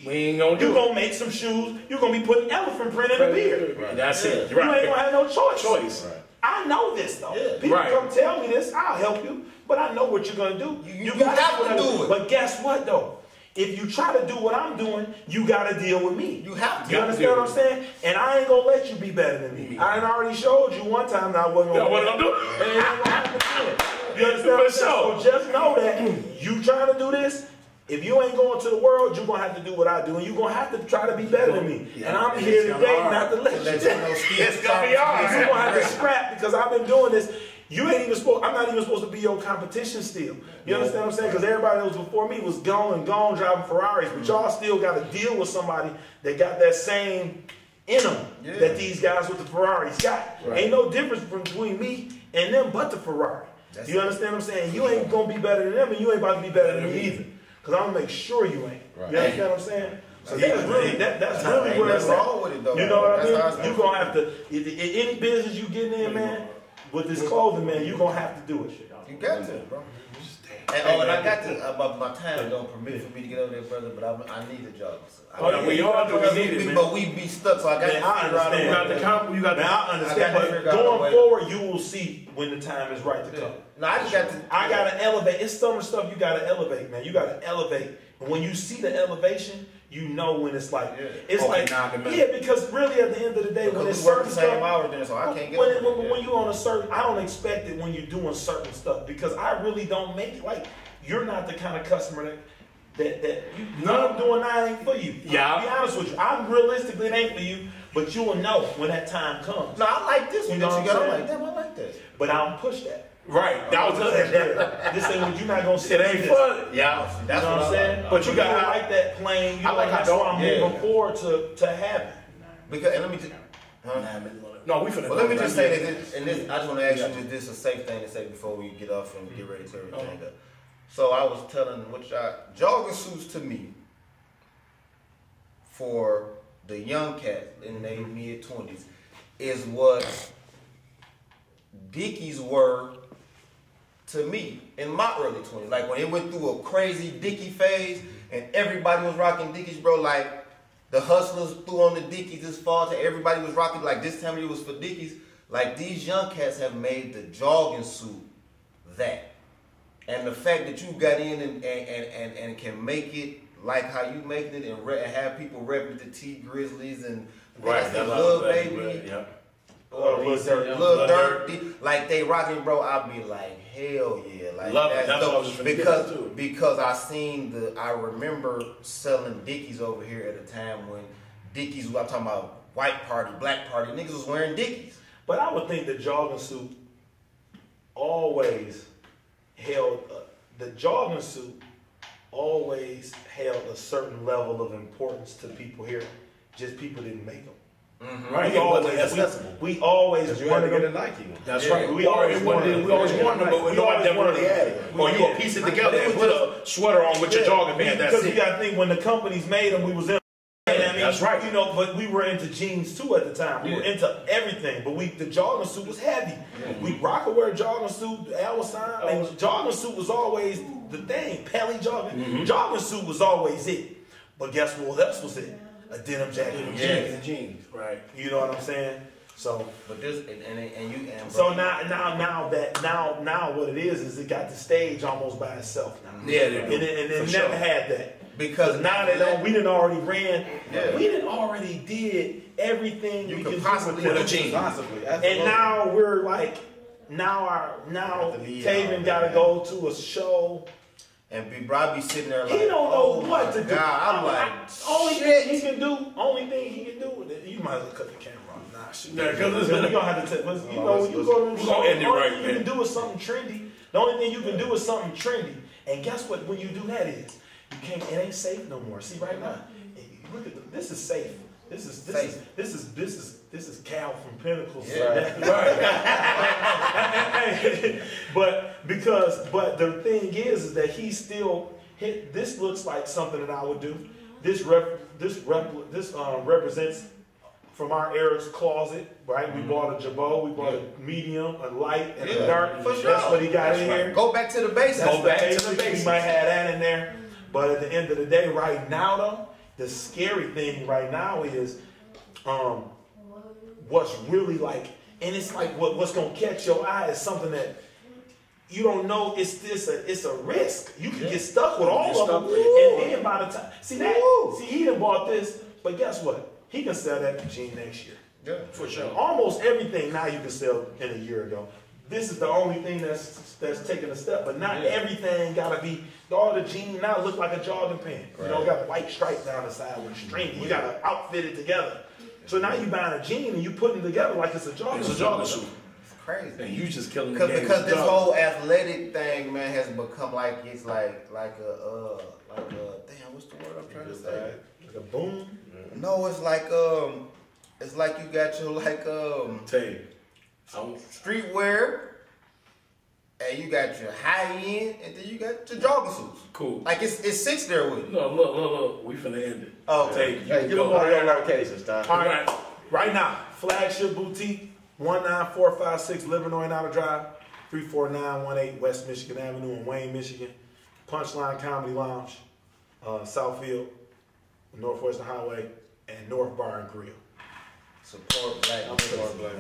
We ain't gonna do you're it. gonna make some shoes. You're gonna be putting elephant print in the beard. Right. That's it. You ain't gonna have no choice. Choice. I know this though. Yeah. People Right. come tell me this, I'll help you. But I know what you're gonna do. You have to do it. But guess what though? If you try to do what I'm doing, you gotta deal with me. You have to. You understand what I'm saying? And I ain't gonna let you be better than me. I done already showed you one time that I wasn't gonna, Y'all wasn't gonna do it. And it ain't gonna happen again. You understand what I'm For saying? sure. So just know that you trying to do this, if you ain't going to the world, you're gonna have to do what I do, and you're gonna have to try to be better than me. Yeah. And I'm It's here gonna be today hard. not to let you Let down. you know It's gonna be hard. You're gonna have to scrap because I've been doing this. You ain't even supposed. I'm not even supposed to be your competition still. You understand what I'm saying? Because everybody that was before me was gone driving Ferraris, but y'all still got to deal with somebody that got that same in them that these guys with the Ferraris got. Right. Ain't no difference between me and them but the Ferrari. That's You it. understand what I'm saying? You ain't gonna be better than them, and you ain't about to be better than me either. Because I'm gonna make sure you ain't. Right. You understand what I'm saying? So Yeah, that's really that's really ain't where it's nothing at. wrong with it, though. You know what That's how I it's mean? You gonna have to any business you getting in, man, with this clothing, man, you gonna have to do it. You got to, bro. Damn. And I got to, my time don't permit for me to get over there, brother, but I need a job. We all do need it, man. But we be stuck, so I got to figure out a way. You got the comp, you got the... I understand, but going forward, you will see when the time is right to come. No, I just got to... I got to elevate. It's some stuff you got to elevate, man. You got to elevate. And when you see the elevation, you know when it's like, it's like, because really at the end of the day, when it's certain stuff, same hours then, so I can't get when you on a certain, I don't expect it when you're doing certain stuff because I really don't make it. Like, you're not the kind of customer that I'm doing that ain't for you. Yeah. I'll be honest with you. I'm realistically, it ain't for you, but you will know when that time comes. No, I like this one. You know what I'm saying? I'm like, damn, I like that. But I don't push that. Right, that was This ain't what you're not gonna see. It ain't fun. Yeah, that's what I'm saying. But you got like that plane. I like that's what I'm moving forward to having. Because and let me just. No, we finna. Well, let me just say that, and this, I just want to ask you, is this a safe thing to say before we get off and get ready to everything up? So I was telling jogging suits to me for the young cats in their mid-20s is what Dickies were to me in my early 20s. Like when it went through a crazy Dickie phase and everybody was rocking Dickies, bro, like the hustlers threw on the Dickies this fall to everybody was rocking, like this time it was for Dickies. Like these young cats have made the jogging suit that. And the fact that you got in and can make it like how you make it and have people repping the T Grizzlies and Lil Baby. Yeah. Or Lil Durk, like they rocking, bro. I'll be like, hell yeah, like love it. That's what I was because I remember selling Dickies over here at a time when Dickies, I'm talking about white party, black party, niggas was wearing Dickies. But I would think the jogging suit always held a certain level of importance to people here. Just people didn't make them. Mm-hmm. Right, we always wanted to get a Nike one. That's right. We always wanted them, but nobody never really had it. Or you gonna piece it together and put a sweater on with your jogging pants. That's it. Because you gotta think when the companies made them, we was in. That's right. You know, but we were into jeans too at the time. We were into everything. But the jogging suit was heavy. We wear jogging suit, Alwasine. Jogging suit was always the thing. Pelly jogging. Mm-hmm. Jogging suit was always it. But guess what else was it? A denim jacket and jeans. Right. You know what I'm saying? So, but this and so now what it is it got the stage almost by itself now. Yeah, and it never had that. Because now we didn't already ran. Yeah. We didn't already did everything you we could possibly do with a jeans. And now we're like, Taven got to go to a show. And be sitting there like, he don't know what to do. I'm like, only thing he can do with it. You might as well cut the camera off. Nah, shoot. Because we're gonna have to. You know, you go to the show. End it right, man. You can do is something trendy. The only thing you can do is something trendy. And guess what? When you do that is you can't. It ain't safe no more. See right now. Look at this is safe. This is Cal from Pinnacles. Yeah. Right. but the thing is that he still hit. This looks like something that I would do. This represents from our era's closet, right? We bought a jabot, we bought a medium, a light, and a dark. For sure. That's what he got in here. Go back to the basics. We might have that in there. But at the end of the day, right now though, the scary thing right now is what's really like, and it's like what's gonna catch your eye is something that you don't know. It's a risk. You can get stuck with all of them, and then by the time he done bought this, but guess what? He can sell that machine next year. Yeah, for sure. Almost everything now you can sell in a year ago. This is the only thing that's taking a step, but not everything gotta be. All the jeans now look like a jogging pant. Right. You know, got a white stripe down the side with a string. You gotta outfit it together. So now you buying a jean and you putting it together like it's a jogging suit. It's a jogging suit. It's crazy. And you just killing the game. Because this whole athletic thing, man, has become like it's like a damn, what's the word I'm trying to say? Like a boom? No, it's like you got your streetwear, and you got your high end, and then you got your jogging suits. Cool. Like it sits there with you. Look. We finna end it. Oh, hey, give them one of your locations, Tom. All right. Right now, Flagship Boutique, 19456 Livernois Outer Drive. 34918 West Michigan Avenue in Wayne, Michigan. Punchline Comedy Lounge, Southfield, Northwestern Highway, and North Bar and Grill. Support black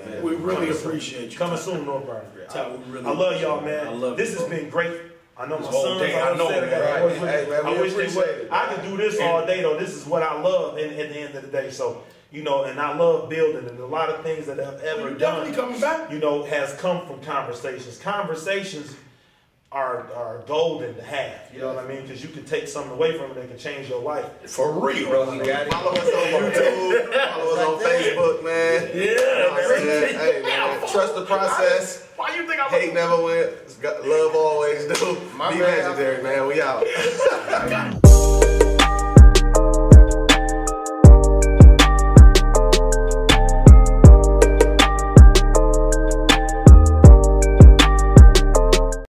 man. We really appreciate you. Coming soon, North Bar and Grill. I love appreciate y'all, it. man. I love this you, has bro. been great. I know my This whole sons. day, I know, man. I wish they appreciate would. it. I can do this all day though. This is what I love at the end of the day. So, you know, and I love building, and a lot of things that I've ever You're done, definitely coming back. you know, has come from conversations. Conversations are golden to have. You know what I mean? Because you can take something away from it that can change your life. For real. Bro, you got it. Follow us on YouTube. Follow us on Facebook, man. Yeah, Hey, man. Trust the process. Why you think I'm Hate never wins. Love always do. My Be man. legendary, man. We out.